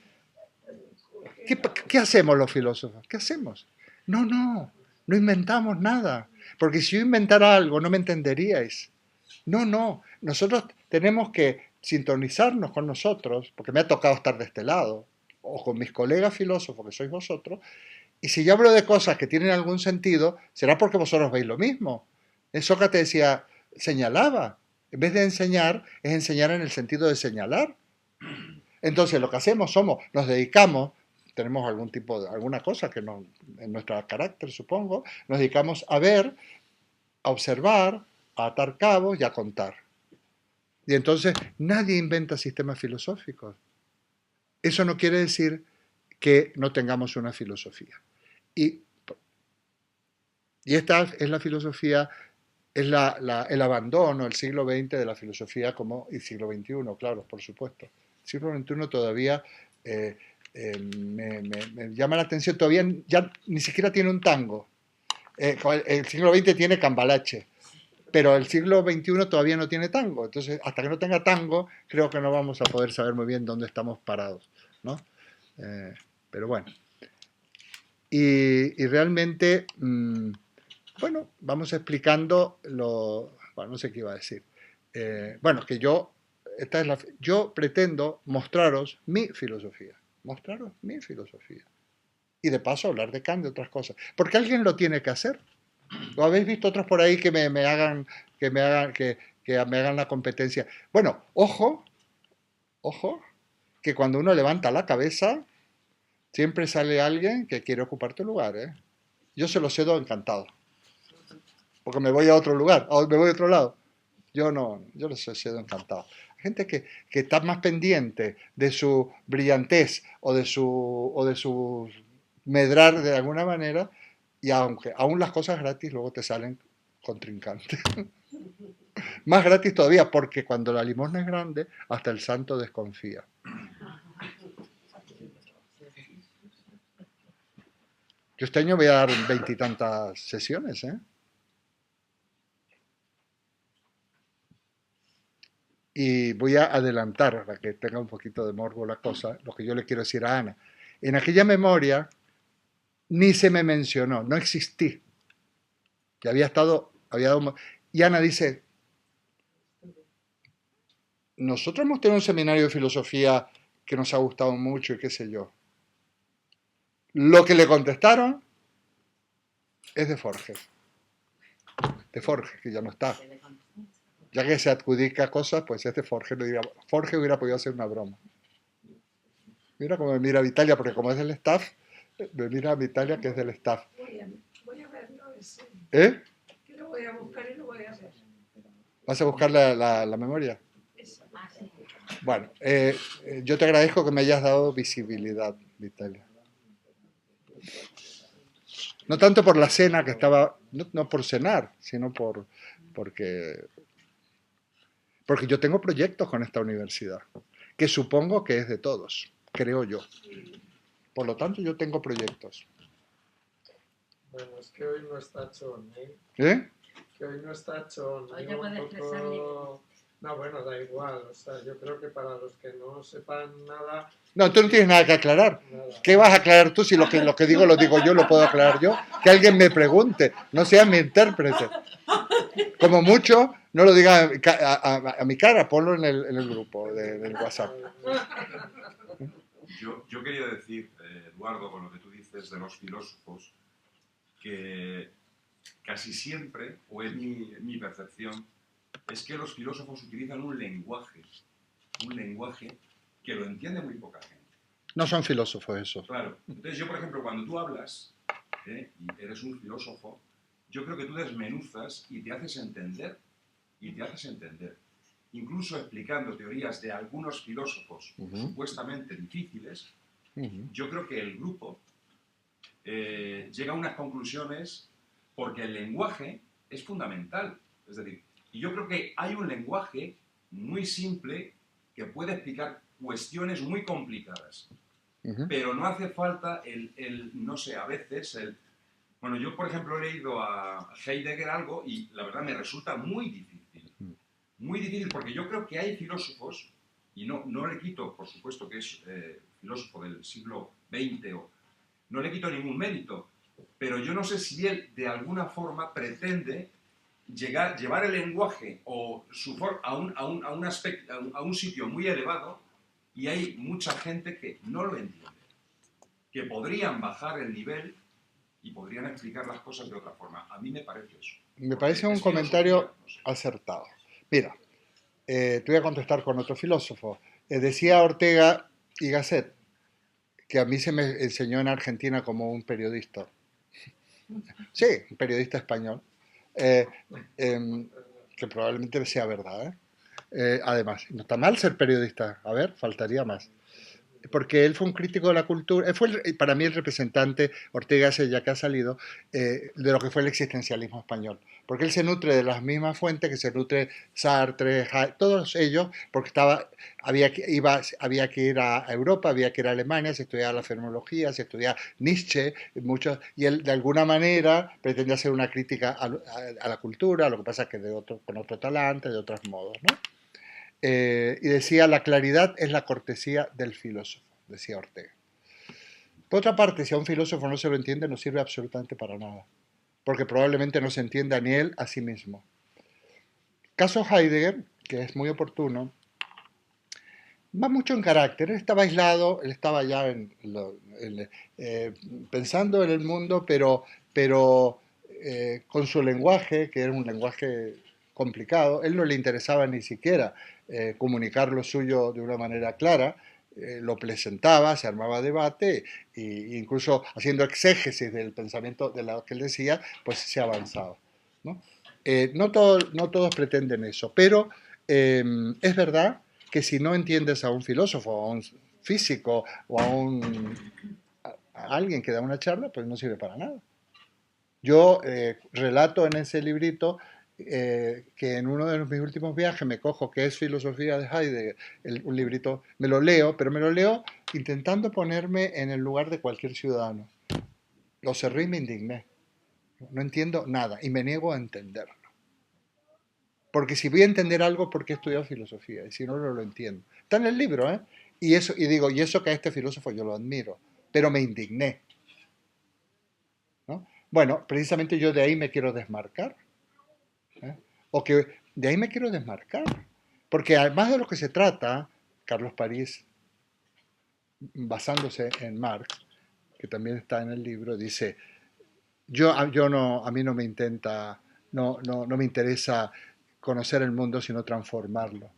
¿qué hacemos los filósofos? ¿Qué hacemos? No inventamos nada. Porque si yo inventara algo, no me entenderíais. No, nosotros tenemos que sintonizarnos con nosotros, porque me ha tocado estar de este lado, o con mis colegas filósofos, que sois vosotros, y si yo hablo de cosas que tienen algún sentido, será porque vosotros veis lo mismo. Sócrates decía, señalaba. En vez de enseñar, es enseñar en el sentido de señalar. Entonces, lo que hacemos nos dedicamos, tenemos alguna cosa que en nuestro carácter, supongo, nos dedicamos a ver, a observar, a atar cabos y a contar. Y entonces, nadie inventa sistemas filosóficos. Eso no quiere decir que no tengamos una filosofía. Y esta es la filosofía, es el abandono, el siglo XX de la filosofía y siglo XXI, claro, por supuesto. El siglo XXI todavía me llama la atención, todavía ya ni siquiera tiene un tango. El siglo XX tiene cambalache, pero el siglo XXI todavía no tiene tango. Entonces, hasta que no tenga tango, creo que no vamos a poder saber muy bien dónde estamos parados, ¿no? Pero bueno. Y realmente, bueno, vamos explicando bueno, no sé qué iba a decir. Bueno, que yo pretendo mostraros mi filosofía. Mostraros mi filosofía. Y de paso hablar de Kant, de otras cosas. Porque alguien lo tiene que hacer. ¿Lo habéis visto otros por ahí que me hagan la competencia? Bueno, ojo, que cuando uno levanta la cabeza, siempre sale alguien que quiere ocupar tu lugar, ¿eh? Yo se lo cedo encantado. Porque me voy a otro lugar, me voy a otro lado. Yo lo cedo encantado. Hay gente que está más pendiente de su brillantez o de su medrar de alguna manera, y aún las cosas gratis luego te salen contrincantes. Más gratis todavía, porque cuando la limosna es grande, hasta el santo desconfía. Yo este año voy a dar 20 y tantas sesiones, ¿eh? Y voy a adelantar, para que tenga un poquito de morbo la cosa, lo que yo le quiero decir a Ana. En aquella memoria ni se me mencionó, no existí. Que había dado... Y Ana dice, nosotros hemos tenido un seminario de filosofía que nos ha gustado mucho y qué sé yo. Lo que le contestaron es de Forges. De Forges, que ya no está. Ya que se adjudica cosas, pues es de Forges. Forges hubiera podido hacer una broma. Mira cómo me mira Vitalia, porque como es del staff, me mira Vitalia que es del staff. Voy a verlo ese. ¿Eh? Que lo voy a buscar y lo voy a ver. ¿Vas a buscar la memoria? Esa. Bueno, yo te agradezco que me hayas dado visibilidad, Vitalia. No tanto por la cena que estaba, no por cenar, sino porque yo tengo proyectos con esta universidad, que supongo que es de todos, creo yo. Por lo tanto, yo tengo proyectos. Bueno, es que hoy no está Chon, ¿eh? ¿Eh? Que hoy no está Chon. Hoy Digo, no puede un expresar poco... No, bueno, da igual. O sea, yo creo que para los que no sepan nada... No, tú no tienes nada que aclarar. Nada. ¿Qué vas a aclarar tú si lo que digo lo digo yo, lo puedo aclarar yo? Que alguien me pregunte, no sea mi intérprete. Como mucho, no lo diga a mi cara, ponlo en el grupo del WhatsApp. Yo quería decir, Eduardo, con lo que tú dices de los filósofos, que casi siempre, o es mi percepción, es que los filósofos utilizan un lenguaje que lo entiende muy poca gente. No son filósofos eso. Claro. Entonces yo, por ejemplo, cuando tú hablas, y eres un filósofo, yo creo que tú desmenuzas y te haces entender. Incluso explicando teorías de algunos filósofos supuestamente difíciles, yo creo que el grupo llega a unas conclusiones porque el lenguaje es fundamental. Es decir, y yo creo que hay un lenguaje muy simple que puede explicar cuestiones muy complicadas. Pero no hace falta no sé, a veces Bueno, yo, por ejemplo, he leído a Heidegger algo y la verdad me resulta muy difícil. Muy difícil porque yo creo que hay filósofos, y no le quito, por supuesto, que es filósofo del siglo XX, no le quito ningún mérito, pero yo no sé si él de alguna forma pretende llevar el lenguaje o su a un sitio muy elevado, y hay mucha gente que no lo entiende, que podrían bajar el nivel y podrían explicar las cosas de otra forma. A mí me parece eso. Me parece un comentario acertado. Mira, te voy a contestar con otro filósofo. Decía Ortega y Gasset que a mí se me enseñó en Argentina como un periodista. Sí, un periodista español. Que probablemente sea verdad, además, no está mal ser periodista, a ver, faltaría más. Porque él fue un crítico de la cultura, él fue para mí el representante, Ortega ya que ha salido, de lo que fue el existencialismo español. Porque él se nutre de las mismas fuentes que se nutre Sartre, todos ellos, porque había que ir a Europa, había que ir a Alemania, se estudiaba la fenomenología, se estudiaba Nietzsche, y él de alguna manera pretendía hacer una crítica a la cultura, lo que pasa es que con otro talante, de otros modos, ¿no? Y decía, la claridad es la cortesía del filósofo, decía Ortega. Por otra parte, si a un filósofo no se lo entiende, no sirve absolutamente para nada, porque probablemente no se entienda ni él a sí mismo. Caso Heidegger, que es muy oportuno, va mucho en carácter. Él estaba aislado, él estaba ya pensando en el mundo, pero con su lenguaje, que era un lenguaje complicado, él no le interesaba ni siquiera comunicar lo suyo de una manera clara, lo presentaba, se armaba debate e incluso haciendo exégesis del pensamiento de lo que él decía, pues se avanzaba, ¿no? No todos pretenden eso, pero es verdad que si no entiendes a un filósofo, a un físico o a alguien que da una charla, pues no sirve para nada. Yo relato en ese librito que en uno de mis últimos viajes me cojo que es Filosofía de Heidegger, un librito, me lo leo, pero me lo leo intentando ponerme en el lugar de cualquier ciudadano. Lo cerré y me indigné. No entiendo nada y me niego a entenderlo. Porque si voy a entender algo, ¿por qué he estudiado filosofía? Y si no, no lo entiendo. Está en el libro, ¿eh? Y digo, y eso que a este filósofo yo lo admiro, pero me indigné, ¿no? Bueno, precisamente yo de ahí me quiero desmarcar. O que de ahí me quiero desmarcar. Porque además de lo que se trata, Carlos París, basándose en Marx, que también está en el libro, dice, a mí no me intenta, no me interesa conocer el mundo, sino transformarlo.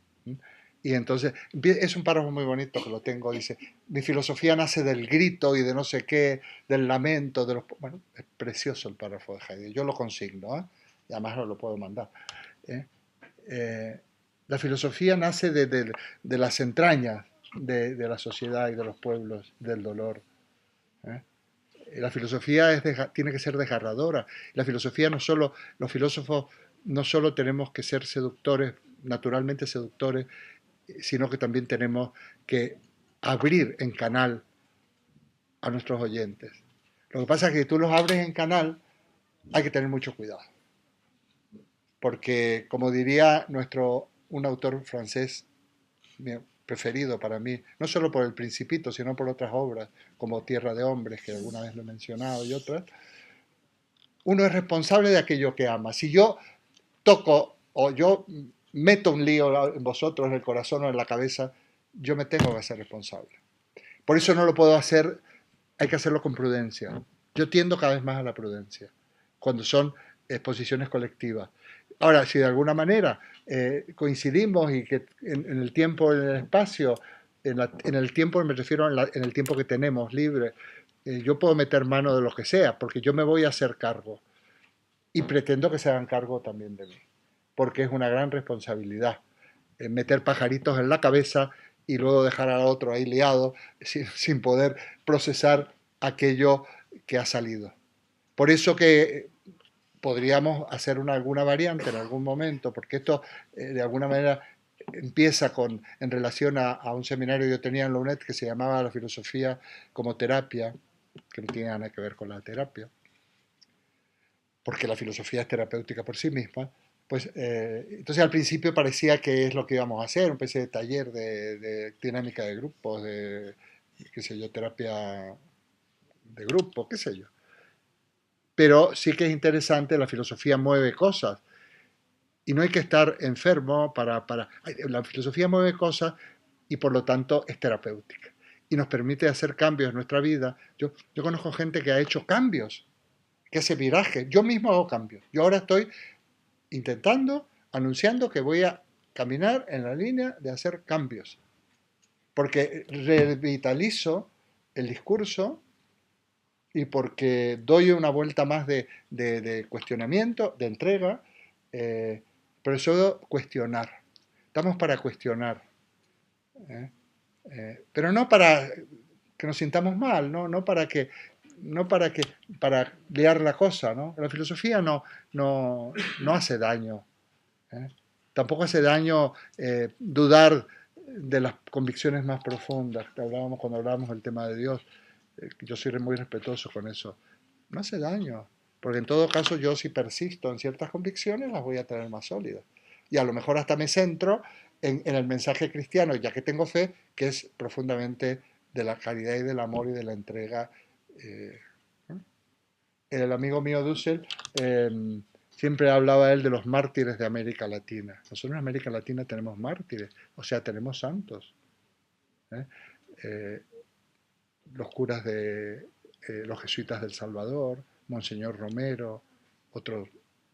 Y entonces, es un párrafo muy bonito que lo tengo, dice, mi filosofía nace del grito y de no sé qué, del lamento, bueno, es precioso el párrafo de Heidegger, yo lo consigno, ¿eh? Y además lo puedo mandar. La filosofía nace de las entrañas de la sociedad y de los pueblos, del dolor. La filosofía tiene que ser desgarradora. La filosofía no solo, los filósofos no solo tenemos que ser seductores, naturalmente seductores, sino que también tenemos que abrir en canal a nuestros oyentes. Lo que pasa es que si tú los abres en canal, hay que tener mucho cuidado. Porque, como diría un autor francés preferido para mí, no solo por El Principito, sino por otras obras, como Tierra de Hombres, que alguna vez lo he mencionado, y otras, uno es responsable de aquello que ama. Si yo toco o yo meto un lío en vosotros, en el corazón o en la cabeza, yo me tengo que hacer responsable. Por eso no lo puedo hacer, hay que hacerlo con prudencia. Yo tiendo cada vez más a la prudencia, cuando son exposiciones colectivas. Ahora, si de alguna manera coincidimos y que en el tiempo, en el espacio, en el tiempo me refiero en el tiempo que tenemos libre, yo puedo meter mano de lo que sea, porque yo me voy a hacer cargo. Y pretendo que se hagan cargo también de mí, porque es una gran responsabilidad meter pajaritos en la cabeza y luego dejar al otro ahí liado sin poder procesar aquello que ha salido. Por eso que podríamos hacer alguna variante en algún momento, porque esto de alguna manera empieza en relación a un seminario que yo tenía en la UNED que se llamaba La filosofía como terapia, que no tiene nada que ver con la terapia, porque la filosofía es terapéutica por sí misma. Pues entonces al principio parecía que es lo que íbamos a hacer, una especie de taller de dinámica de grupos, de, qué sé yo, terapia de grupo, qué sé yo. Pero sí que es interesante, la filosofía mueve cosas y no hay que estar enfermo La filosofía mueve cosas y por lo tanto es terapéutica y nos permite hacer cambios en nuestra vida. Yo conozco gente que ha hecho cambios, que hace virajes. Yo mismo hago cambios. Yo ahora estoy anunciando que voy a caminar en la línea de hacer cambios, porque revitalizo el discurso y porque doy una vuelta más de cuestionamiento, de entrega, pero solo cuestionar. Estamos para cuestionar, pero no para que nos sintamos mal, no para liar la cosa, ¿no? La filosofía no hace daño. Tampoco hace daño dudar de las convicciones más profundas que hablábamos cuando hablábamos del tema de Dios. Yo soy muy respetuoso con eso. No hace daño, porque en todo caso yo si persisto en ciertas convicciones las voy a tener más sólidas. Y a lo mejor hasta me centro en el mensaje cristiano, ya que tengo fe, que es profundamente de la caridad y del amor y de la entrega. El amigo mío Dussel siempre hablaba él de los mártires de América Latina. Nosotros en América Latina tenemos mártires, o sea, tenemos santos. Los curas de los jesuitas del Salvador, Monseñor Romero, otros,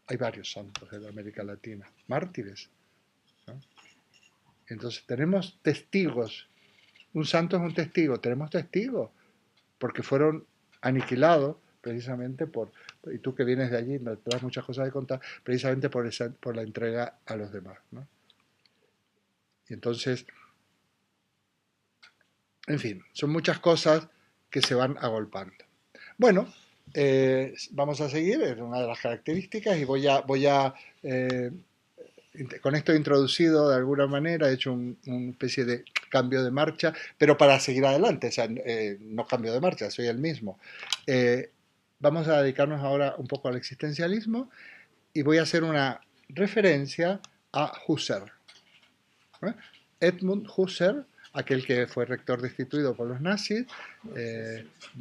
hay varios santos de América Latina, mártires. Entonces tenemos testigos. Un santo es un testigo, tenemos testigos, porque fueron aniquilados precisamente y tú que vienes de allí, me traes muchas cosas de contar, precisamente por la entrega a los demás, ¿no? Y entonces, en fin, son muchas cosas que se van agolpando. Bueno, vamos a seguir, es una de las características, y voy a con esto he introducido de alguna manera, he hecho una especie de cambio de marcha, pero para seguir adelante, o sea, no cambio de marcha, soy el mismo. Vamos a dedicarnos ahora un poco al existencialismo y voy a hacer una referencia a Husserl. Edmund Husserl, aquel que fue rector destituido por los nazis,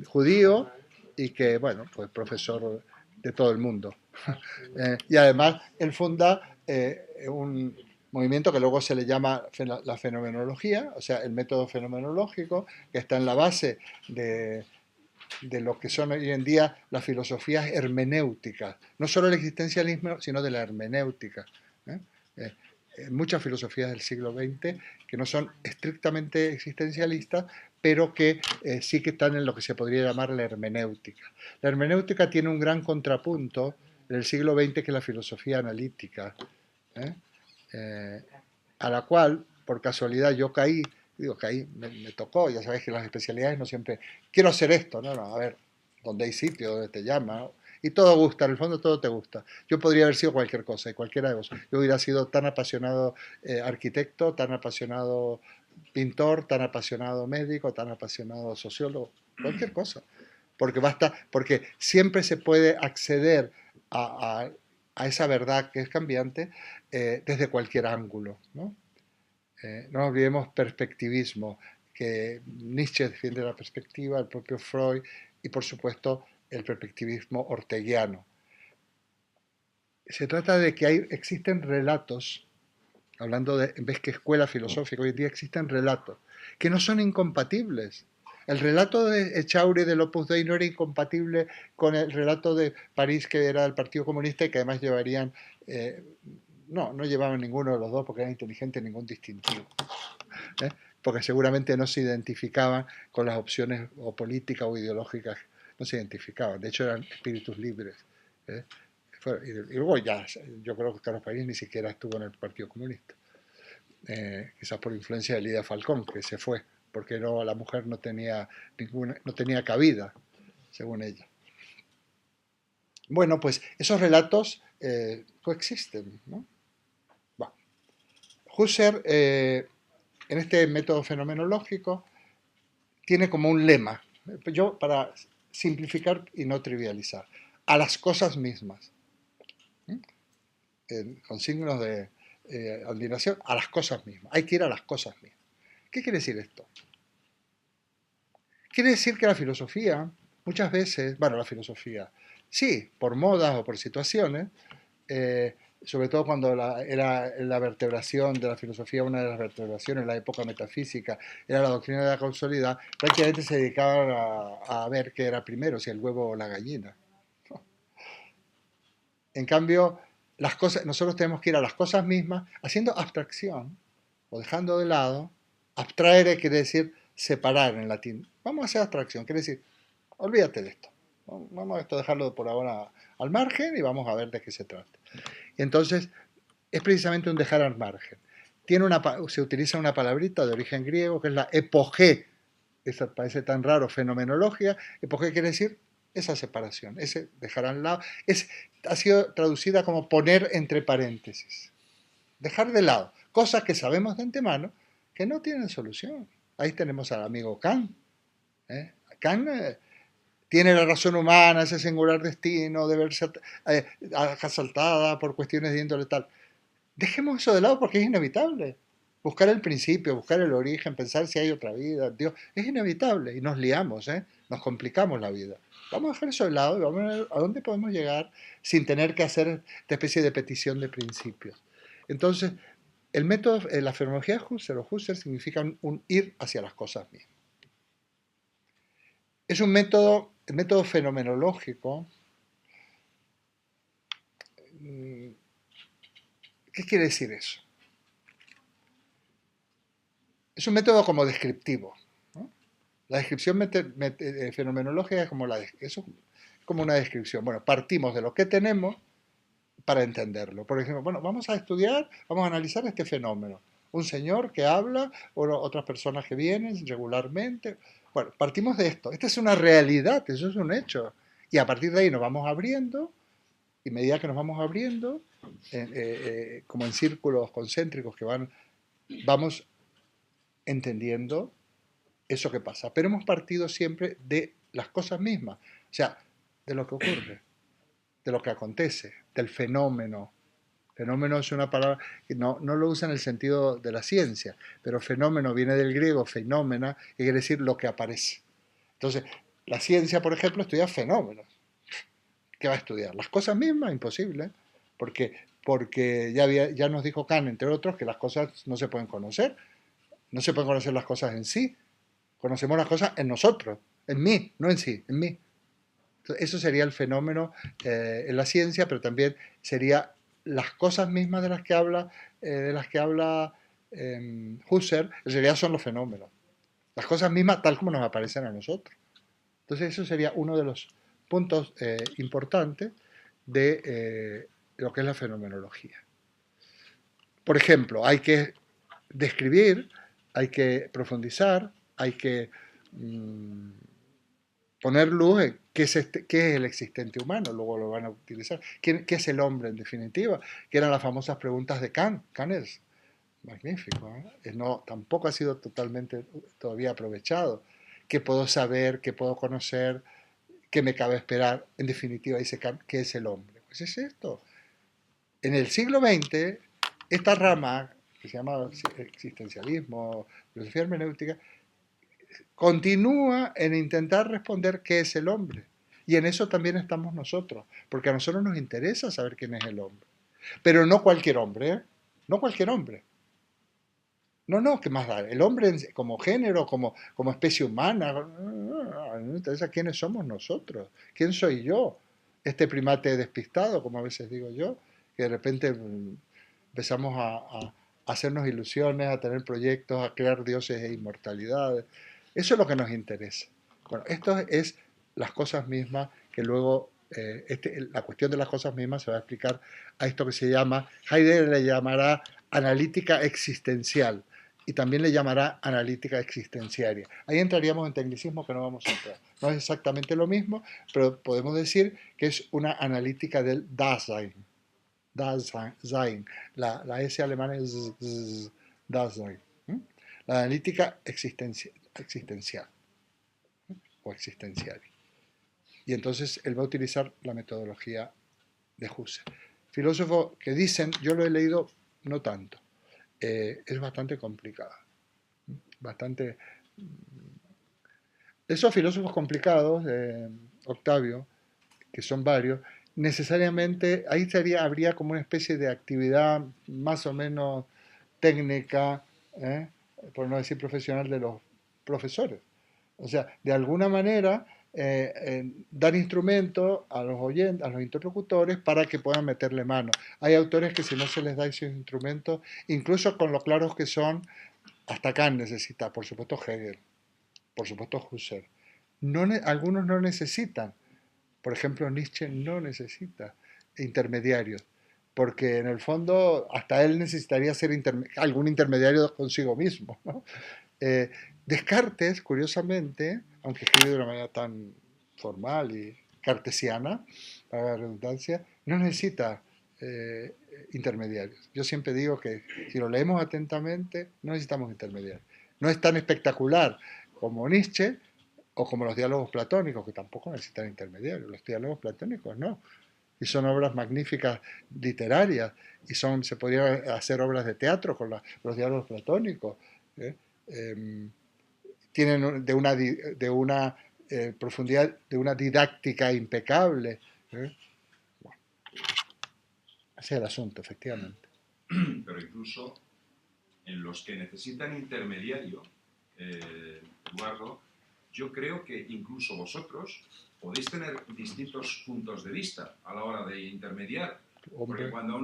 judío y que, bueno, pues profesor de todo el mundo. Y además, él funda movimiento que luego se le llama la fenomenología, o sea, el método fenomenológico, que está en la base de lo que son hoy en día las filosofías hermenéuticas, no solo el existencialismo, sino de la hermenéutica. ¿eh? Muchas filosofías del siglo XX que no son estrictamente existencialistas, pero que sí que están en lo que se podría llamar la hermenéutica. La hermenéutica tiene un gran contrapunto en el siglo XX, que es la filosofía analítica, a la cual, por casualidad, yo caí. Digo, que ahí me tocó, ya sabéis que las especialidades no siempre, quiero hacer esto, no, a ver, donde hay sitio, donde te llama, ¿no? Y todo gusta, en el fondo todo te gusta. Yo podría haber sido cualquier cosa, y cualquiera de vosotros. Yo hubiera sido tan apasionado arquitecto, tan apasionado pintor, tan apasionado médico, tan apasionado sociólogo, cualquier cosa. Porque siempre se puede acceder a esa verdad que es cambiante desde cualquier ángulo, ¿no? No olvidemos perspectivismo, que Nietzsche defiende la perspectiva, el propio Freud y por supuesto el perspectivismo orteguiano. Se trata de que existen relatos, hablando de, en vez que escuela filosófica, hoy en día existen relatos que no son incompatibles. El relato de Echauri del Opus Dei no era incompatible con el relato de París, que era del Partido Comunista, y que además llevarían... no llevaban ninguno de los dos porque eran inteligentes, ningún distintivo. Porque seguramente no se identificaban con las opciones o políticas o ideológicas, no se identificaban, de hecho eran espíritus libres. Y luego ya, yo creo que Carlos París ni siquiera estuvo en el Partido Comunista, quizás por influencia de Lidia Falcón, que se fue, porque la mujer no tenía cabida, según ella. Bueno, pues esos relatos coexisten, ¿no? Husserl, en este método fenomenológico, tiene como un lema, yo para simplificar y no trivializar, a las cosas mismas, con signos de admiración, a las cosas mismas, hay que ir a las cosas mismas. ¿Qué quiere decir esto? Quiere decir que la filosofía, muchas veces, la filosofía, sí, por modas o por situaciones, sobre todo cuando era la vertebración de la filosofía, una de las vertebraciones en la época metafísica, era la doctrina de la causalidad, prácticamente se dedicaban a ver qué era primero, si el huevo o la gallina. En cambio, nosotros tenemos que ir a las cosas mismas, haciendo abstracción, o dejando de lado. Abstraere quiere decir separar en latín. Vamos a hacer abstracción, quiere decir, olvídate de esto. Vamos a dejarlo por ahora al margen y vamos a ver de qué se trata. Entonces, es precisamente un dejar al margen. Se utiliza una palabrita de origen griego que es la epogé, eso parece tan raro, fenomenología. Epogé quiere decir esa separación, ese dejar al lado. Ha sido traducida como poner entre paréntesis. Dejar de lado cosas que sabemos de antemano que no tienen solución. Ahí tenemos al amigo Kant. Kant tiene la razón humana, ese singular destino de verse asaltada por cuestiones de índole tal. Dejemos eso de lado porque es inevitable. Buscar el principio, buscar el origen, pensar si hay otra vida, Dios, es inevitable y nos liamos, nos complicamos la vida. Vamos a dejar eso de lado y vamos a ver a dónde podemos llegar sin tener que hacer esta especie de petición de principios. Entonces, el método, la fenomenología de Husserl o Husserl significa un ir hacia las cosas mismas. Es un método, el método fenomenológico. ¿Qué quiere decir eso? Es un método como descriptivo, ¿no? La descripción fenomenológica es como una descripción. Bueno, partimos de lo que tenemos para entenderlo. Por ejemplo, vamos a estudiar, vamos a analizar este fenómeno. Un señor que habla, o otras personas que vienen regularmente. Bueno, partimos de esto. Esta es una realidad, eso es un hecho. Y a partir de ahí nos vamos abriendo, y a medida que nos vamos abriendo, como en círculos concéntricos que vamos entendiendo eso que pasa. Pero hemos partido siempre de las cosas mismas, o sea, de lo que ocurre, de lo que acontece, del fenómeno. Fenómeno es una palabra que no lo usa en el sentido de la ciencia, pero fenómeno viene del griego fenómena, que quiere decir lo que aparece. Entonces, la ciencia, por ejemplo, estudia fenómenos. ¿Qué va a estudiar? Las cosas mismas, imposible. porque ya nos dijo Kant, entre otros, que las cosas no se pueden conocer. No se pueden conocer las cosas en sí. Conocemos las cosas en nosotros, en mí, no en sí, en mí. Entonces, eso sería el fenómeno en la ciencia, pero también sería las cosas mismas de las que habla Husserl, en realidad son los fenómenos. Las cosas mismas tal como nos aparecen a nosotros. Entonces eso sería uno de los puntos importantes de lo que es la fenomenología. Por ejemplo, hay que describir, hay que profundizar, hay que poner luz en qué es el existente humano, luego lo van a utilizar. ¿Qué es el hombre en definitiva? Que eran las famosas preguntas de Kant. Kant es magnífico, ¿eh? Tampoco ha sido totalmente todavía aprovechado. ¿Qué puedo saber? ¿Qué puedo conocer? ¿Qué me cabe esperar? En definitiva, dice Kant, ¿qué es el hombre? Pues es esto. En el siglo XX, esta rama, que se llama existencialismo, filosofía hermenéutica, continúa en intentar responder qué es el hombre. Y en eso también estamos nosotros, porque a nosotros nos interesa saber quién es el hombre. Pero no cualquier hombre, ¿eh? No cualquier hombre. No, ¿qué más da? El hombre como género, como especie humana, no me interesa quiénes somos nosotros. ¿Quién soy yo? Este primate despistado, como a veces digo yo, que de repente empezamos a hacernos ilusiones, a tener proyectos, a crear dioses e inmortalidades. Eso es lo que nos interesa. Bueno, esto es las cosas mismas que luego, la cuestión de las cosas mismas se va a explicar a esto que se llama, Heidegger le llamará analítica existencial y también le llamará analítica existenciaria. Ahí entraríamos en tecnicismo que no vamos a entrar. No es exactamente lo mismo, pero podemos decir que es una analítica del Dasein. Dasein. La S alemana es Dasein. La analítica existencial o existenciaria. Y entonces él va a utilizar la metodología de Husserl. Filósofo que dicen, yo lo he leído no tanto, es bastante complicado. Esos filósofos complicados, Octavio, que son varios, necesariamente ahí habría como una especie de actividad más o menos técnica, por no decir profesional, de los profesores. O sea, de alguna manera dar instrumentos a los oyentes, a los interlocutores para que puedan meterle mano. Hay autores que si no se les da esos instrumentos, incluso con lo claros que son, hasta Kant necesita, por supuesto Hegel, por supuesto Husserl. Algunos no necesitan. Por ejemplo, Nietzsche no necesita intermediarios, porque en el fondo hasta él necesitaría ser algún intermediario consigo mismo, ¿no? Descartes, curiosamente, aunque escribe de una manera tan formal y cartesiana, para la redundancia, no necesita intermediarios. Yo siempre digo que si lo leemos atentamente, no necesitamos intermediarios. No es tan espectacular como Nietzsche o como los diálogos platónicos, que tampoco necesitan intermediarios. Los diálogos platónicos no. Y son obras magníficas literarias, y se podrían hacer obras de teatro con los diálogos platónicos. Tienen de una profundidad, de una didáctica impecable. Bueno, ese es el asunto, efectivamente. Pero incluso en los que necesitan intermediario, Eduardo, yo creo que incluso vosotros podéis tener distintos puntos de vista a la hora de intermediar. Porque cuando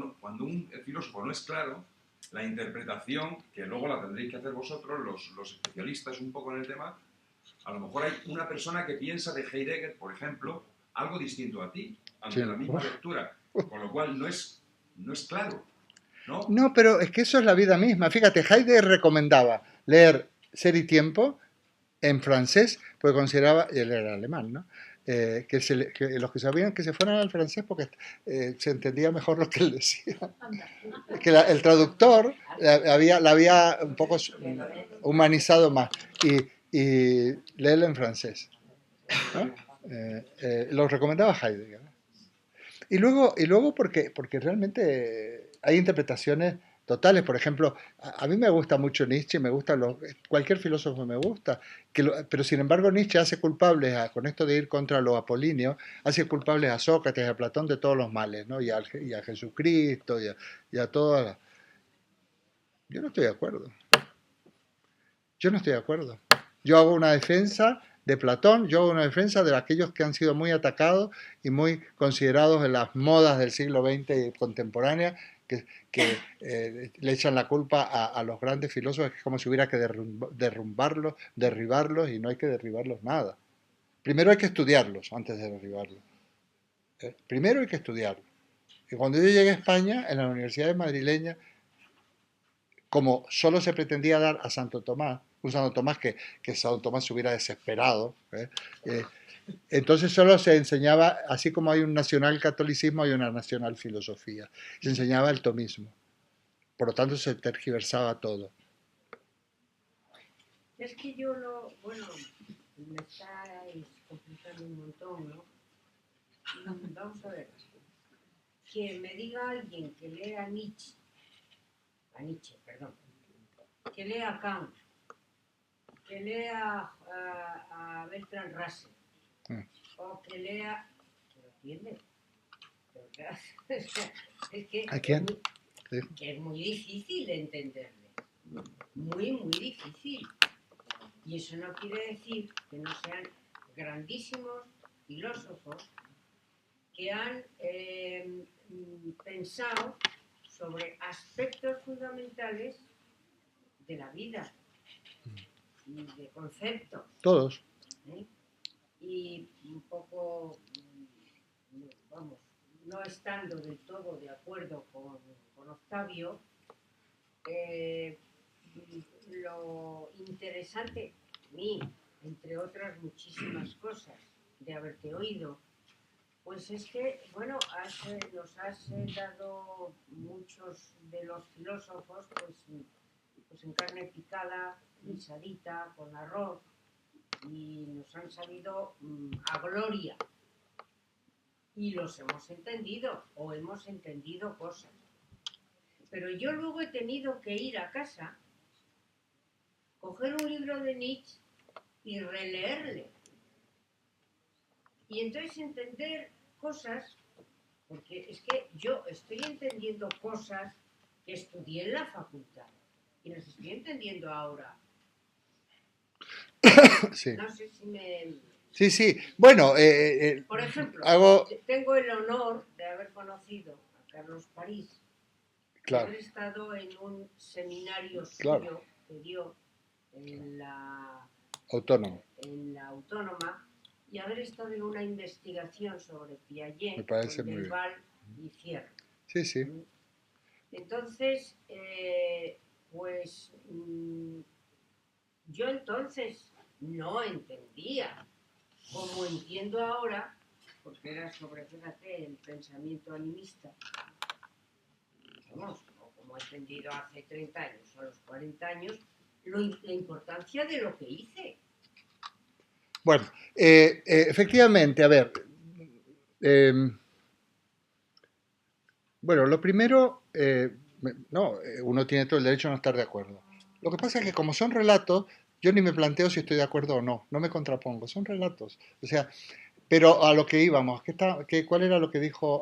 un filósofo no es claro, la interpretación, que luego la tendréis que hacer vosotros, los especialistas un poco en el tema, a lo mejor hay una persona que piensa de Heidegger, por ejemplo, algo distinto a ti, ante la misma lectura, con lo cual no es claro, ¿no? No, pero es que eso es la vida misma. Fíjate, Heidegger recomendaba leer Ser y Tiempo en francés, porque consideraba, y él era alemán, ¿no? Que los que sabían que se fueran al francés porque se entendía mejor lo que él decía. Que el traductor la había un poco humanizado más y leerlo en francés, ¿no? Lo recomendaba Heidegger. Y luego porque realmente hay interpretaciones totales. Por ejemplo, a mí me gusta mucho Nietzsche, me gusta cualquier filósofo me gusta, pero sin embargo Nietzsche hace culpables, con esto de ir contra los apolíneos, hace culpables a Sócrates, a Platón de todos los males, ¿no? Y a Jesucristo, y a todas las... Yo no estoy de acuerdo. Yo no estoy de acuerdo. Yo hago una defensa de Platón, yo hago una defensa de aquellos que han sido muy atacados y muy considerados en las modas del siglo XX y contemporánea, que le echan la culpa a los grandes filósofos, que es como si hubiera que derrumbarlos, derribarlos, y no hay que derribarlos nada. Primero hay que estudiarlos antes de derribarlos. Primero hay que estudiarlos. Y cuando yo llegué a España, en las universidades madrileñas, como solo se pretendía dar a Santo Tomás, un Santo Tomás que Santo Tomás se hubiera desesperado, entonces solo se enseñaba, así como hay un nacional catolicismo, hay una nacional filosofía. Se enseñaba el tomismo. Por lo tanto, se tergiversaba todo. Es que bueno, me estáis complicando un montón, ¿no? Vamos a ver. Que me diga alguien que lea Nietzsche, que lea Kant, que lea a Bertrand Russell, o que lea... ¿Lo entiende? Es que ¿A quién? Que es muy difícil de entenderle. Muy, muy difícil. Y eso no quiere decir que no sean grandísimos filósofos que han pensado sobre aspectos fundamentales de la vida y de conceptos. Todos. Y un poco, vamos, no estando del todo de acuerdo con Octavio, lo interesante a mí, entre otras muchísimas cosas, de haberte oído, pues es que, bueno, nos has dado muchos de los filósofos, pues en carne picada, guisadita, con arroz, y nos han sabido a gloria. Y los hemos entendido, o hemos entendido cosas. Pero yo luego he tenido que ir a casa, coger un libro de Nietzsche y releerle. Y entonces entender cosas, porque es que yo estoy entendiendo cosas que estudié en la facultad y las estoy entendiendo ahora. Sí. No sé si me... Sí, sí. Bueno, por ejemplo, tengo el honor de haber conocido a Carlos París, claro, haber estado en un seminario claro, suyo que dio en la Autónoma, y haber estado en una investigación sobre Piaget, con Delval y Fierro. Sí, sí. Entonces, pues yo entonces no entendía, como entiendo ahora, porque era sobre, fíjate, el pensamiento animista, vamos, como he entendido hace 30 años o a los 40 años, la importancia de lo que hice. Bueno, efectivamente, a ver, bueno, lo primero, uno tiene todo el derecho a no estar de acuerdo. Lo que pasa es que como son relatos, yo ni me planteo si estoy de acuerdo o no, no me contrapongo, son relatos. O sea, pero a lo que íbamos, ¿cuál era lo que dijo?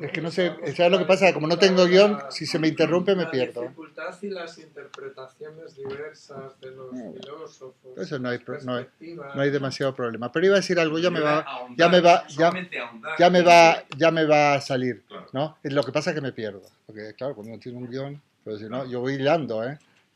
Es que no sé, ¿sabes lo que pasa? Como no tengo guión, si se me interrumpe me pierdo. La dificultad y las interpretaciones diversas de los filósofos. Eso no hay demasiado problema. Pero iba a decir algo, ya me va a salir, ¿no? Lo que pasa es que me pierdo. Porque claro, cuando uno tiene un guión, pero si no, yo voy hilando,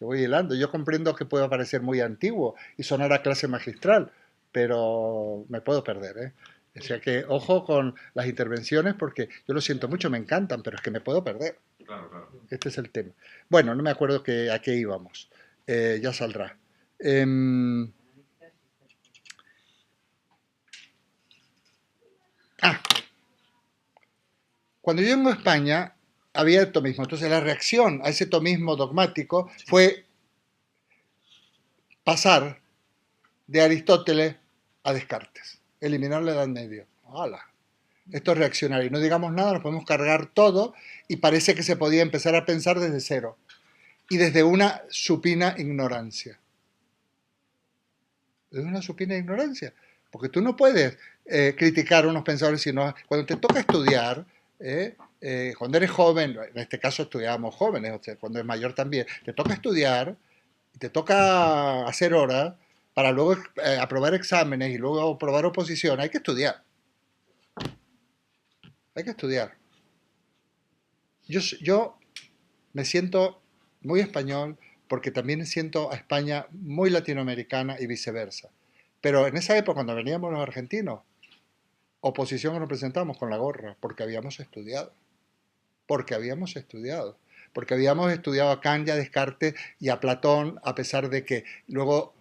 Yo voy hilando. Yo comprendo que pueda parecer muy antiguo y sonar a clase magistral, pero me puedo perder, O sea que ojo con las intervenciones porque yo lo siento mucho, me encantan, pero es que me puedo perder. Claro, claro. Este es el tema. Bueno, no me acuerdo a qué íbamos. Ya saldrá. Cuando yo vengo a España había el tomismo. Entonces la reacción a ese tomismo dogmático fue pasar de Aristóteles a Descartes. Eliminar la Edad Media. ¡Hala! Esto es reaccionario. No digamos nada, nos podemos cargar todo y parece que se podía empezar a pensar desde cero. Y desde una supina ignorancia. Desde una supina ignorancia. Porque tú no puedes criticar a unos pensadores, sino cuando te toca estudiar, cuando eres joven, en este caso estudiábamos jóvenes, o sea, cuando eres mayor también, te toca estudiar, te toca hacer horas para luego aprobar exámenes y luego aprobar oposición. Hay que estudiar. Hay que estudiar. Yo me siento muy español porque también siento a España muy latinoamericana y viceversa. Pero en esa época, cuando veníamos los argentinos, oposición nos presentamos con la gorra porque habíamos estudiado. Porque habíamos estudiado. Porque habíamos estudiado a Kant y a Descartes y a Platón, a pesar de que luego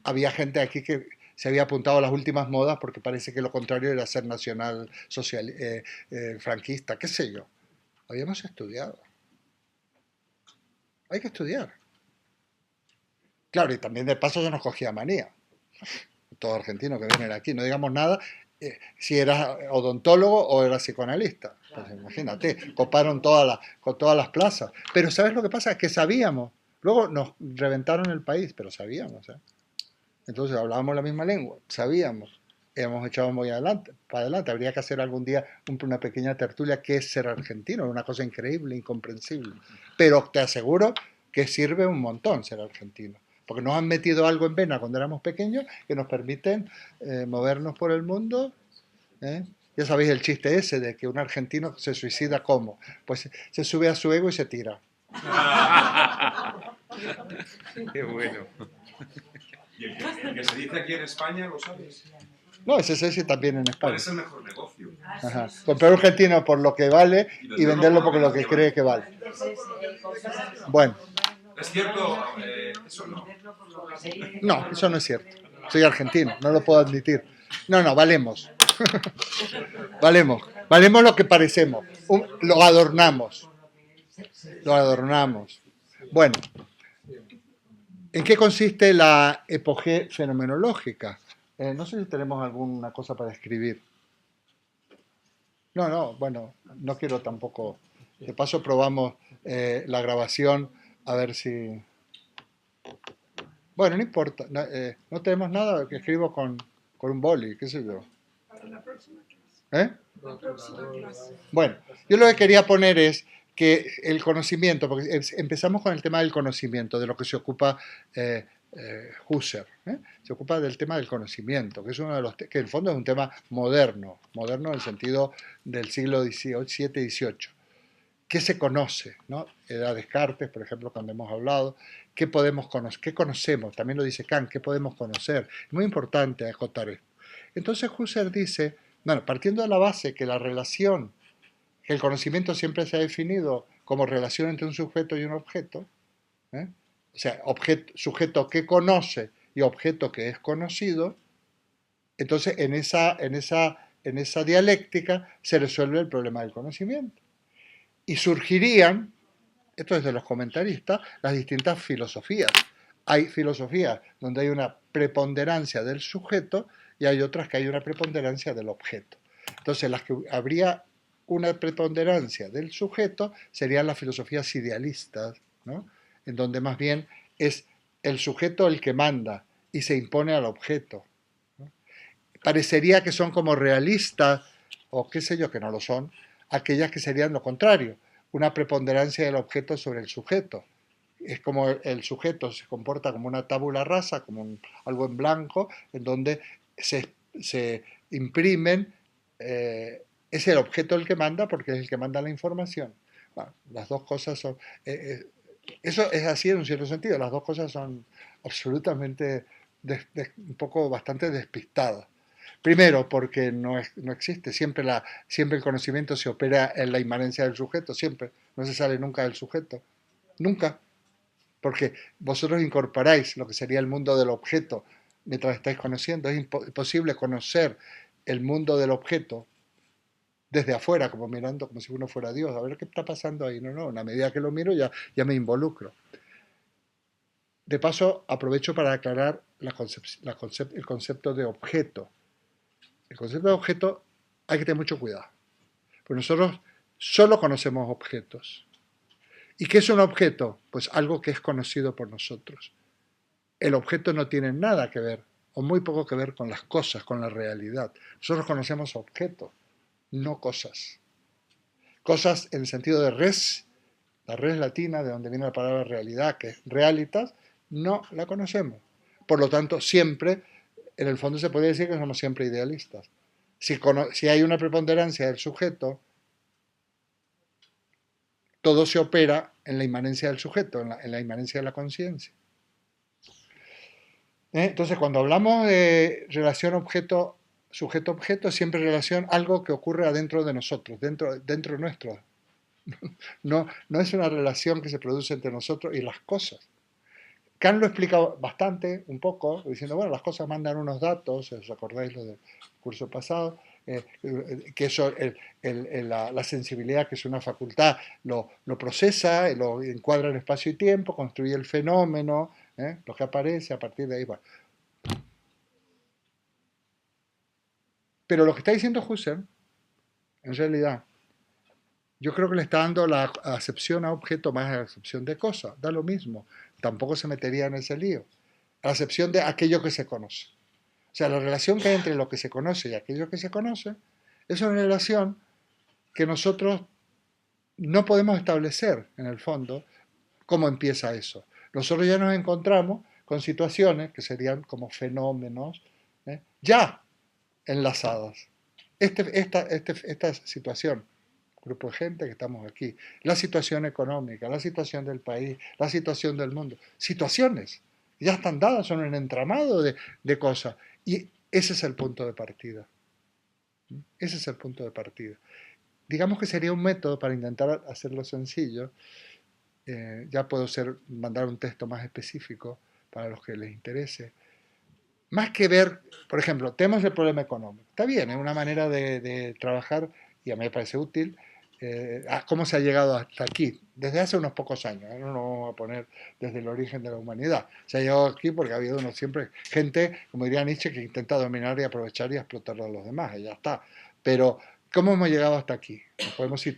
había gente aquí que se había apuntado a las últimas modas porque parece que lo contrario era ser nacional, social, franquista, qué sé yo. Habíamos estudiado. Hay que estudiar. Claro, y también de paso se nos cogía manía. Todo argentino que viene aquí, no digamos nada, si eras odontólogo o eras psicoanalista. Pues imagínate, coparon con todas las plazas. Pero ¿sabes lo que pasa? Es que sabíamos. Luego nos reventaron el país, pero sabíamos. Entonces hablábamos la misma lengua, sabíamos. Hemos echado muy adelante, para adelante. Habría que hacer algún día una pequeña tertulia que es ser argentino, una cosa increíble, incomprensible. Pero te aseguro que sirve un montón ser argentino. Porque nos han metido algo en vena cuando éramos pequeños que nos permiten movernos por el mundo. Ya sabéis el chiste ese de que un argentino se suicida ¿cómo? Pues se sube a su ego y se tira. Qué bueno. ¿Y el que se dice aquí en España, lo sabes? No, ese también en ¿Cuál España. es el mejor negocio? Ajá. Comprar un argentino por lo que vale y venderlo por lo que cree que vale. Bueno. ¿Es cierto? Eso no. No, eso no es cierto. Soy argentino, no lo puedo admitir. No, valemos. Valemos. Valemos lo que parecemos. Lo adornamos. Lo adornamos. Bueno. ¿En qué consiste la epogé fenomenológica? No sé si tenemos alguna cosa para escribir. Bueno, no quiero tampoco. De paso probamos la grabación a ver si... Bueno, no importa. No tenemos nada que escribo con un boli, qué sé yo. Para la próxima clase. La próxima clase. Bueno, yo lo que quería poner es que el conocimiento, porque empezamos con el tema del conocimiento, de lo que se ocupa Husserl, se ocupa del tema del conocimiento, que es uno de los que en el fondo es un tema moderno en el sentido del siglo XVII y XVIII. ¿Qué se conoce? ¿No? Era Descartes, por ejemplo, cuando hemos hablado, ¿qué podemos conocer? ¿Qué conocemos? También lo dice Kant, ¿qué podemos conocer? Es muy importante acotar esto. Entonces Husserl dice, bueno, partiendo de la base que la relación, que el conocimiento siempre se ha definido como relación entre un sujeto y un objeto, o sea, sujeto que conoce y objeto que es conocido, entonces en esa dialéctica se resuelve el problema del conocimiento. Y surgirían, esto es de los comentaristas, las distintas filosofías. Hay filosofías donde hay una preponderancia del sujeto y hay otras que hay una preponderancia del objeto. Entonces, las que habría una preponderancia del sujeto serían las filosofías idealistas, ¿no? En donde más bien es el sujeto el que manda y se impone al objeto, ¿no? Parecería que son como realistas, o qué sé yo, que no lo son, aquellas que serían lo contrario, una preponderancia del objeto sobre el sujeto. Es como el sujeto se comporta como una tabula rasa, como algo en blanco, en donde se imprimen, es el objeto el que manda porque es el que manda la información. Bueno, las dos cosas son... eso es así en un cierto sentido, las dos cosas son absolutamente, un poco bastante despistadas. Primero, porque no existe, siempre el conocimiento se opera en la inmanencia del sujeto, siempre, no se sale nunca del sujeto, nunca, porque vosotros incorporáis lo que sería el mundo del objeto mientras estáis conociendo. Es imposible conocer el mundo del objeto desde afuera, como mirando, como si uno fuera Dios, a ver qué está pasando ahí. No, a medida que lo miro ya me involucro. De paso, aprovecho para aclarar el concepto de objeto. El concepto de objeto hay que tener mucho cuidado, Pues nosotros solo conocemos objetos. ¿Y qué es un objeto? Pues algo que es conocido por nosotros. El objeto no tiene nada que ver, o muy poco que ver con las cosas, con la realidad. Nosotros conocemos objetos, no cosas. Cosas en el sentido de res, la res latina, de donde viene la palabra realidad, que es realitas, no la conocemos. Por lo tanto, siempre, en el fondo se podría decir que somos siempre idealistas. Si hay una preponderancia del sujeto, todo se opera en la inmanencia del sujeto, en la inmanencia de la conciencia. Entonces, cuando hablamos de relación objeto, sujeto-objeto, siempre relación algo que ocurre adentro de nosotros, dentro nuestro. No es una relación que se produce entre nosotros y las cosas. Kant lo explica bastante, un poco, diciendo, bueno, las cosas mandan unos datos, ¿os acordáis lo del curso pasado? Que eso, la sensibilidad, que es una facultad, lo procesa, lo encuadra en espacio y tiempo, construye el fenómeno, lo que aparece, a partir de ahí, bueno. Pero lo que está diciendo Husserl, en realidad, yo creo que le está dando la acepción a objeto más a la acepción de cosa, da lo mismo, tampoco se metería en ese lío, a la acepción de aquello que se conoce. O sea, la relación que hay entre lo que se conoce y aquello que se conoce es una relación que nosotros no podemos establecer, en el fondo, cómo empieza eso. Nosotros ya nos encontramos con situaciones que serían como fenómenos, ya enlazadas. Esta situación, grupo de gente que estamos aquí, la situación económica, la situación del país, la situación del mundo, situaciones ya están dadas, son un entramado de cosas. Y ese es el punto de partida. Ese es el punto de partida. Digamos que sería un método para intentar hacerlo sencillo. Ya puedo mandar un texto más específico para los que les interese. Más que ver, por ejemplo, temas del problema económico. Está bien, es una manera de trabajar y a mí me parece útil. ¿Cómo se ha llegado hasta aquí? Desde hace unos pocos años, no lo vamos a poner desde el origen de la humanidad. Se ha llegado aquí porque ha habido siempre gente, como diría Nietzsche, que intenta dominar y aprovechar y explotar a los demás, y ya está. Pero, ¿cómo hemos llegado hasta aquí? Nos podemos situar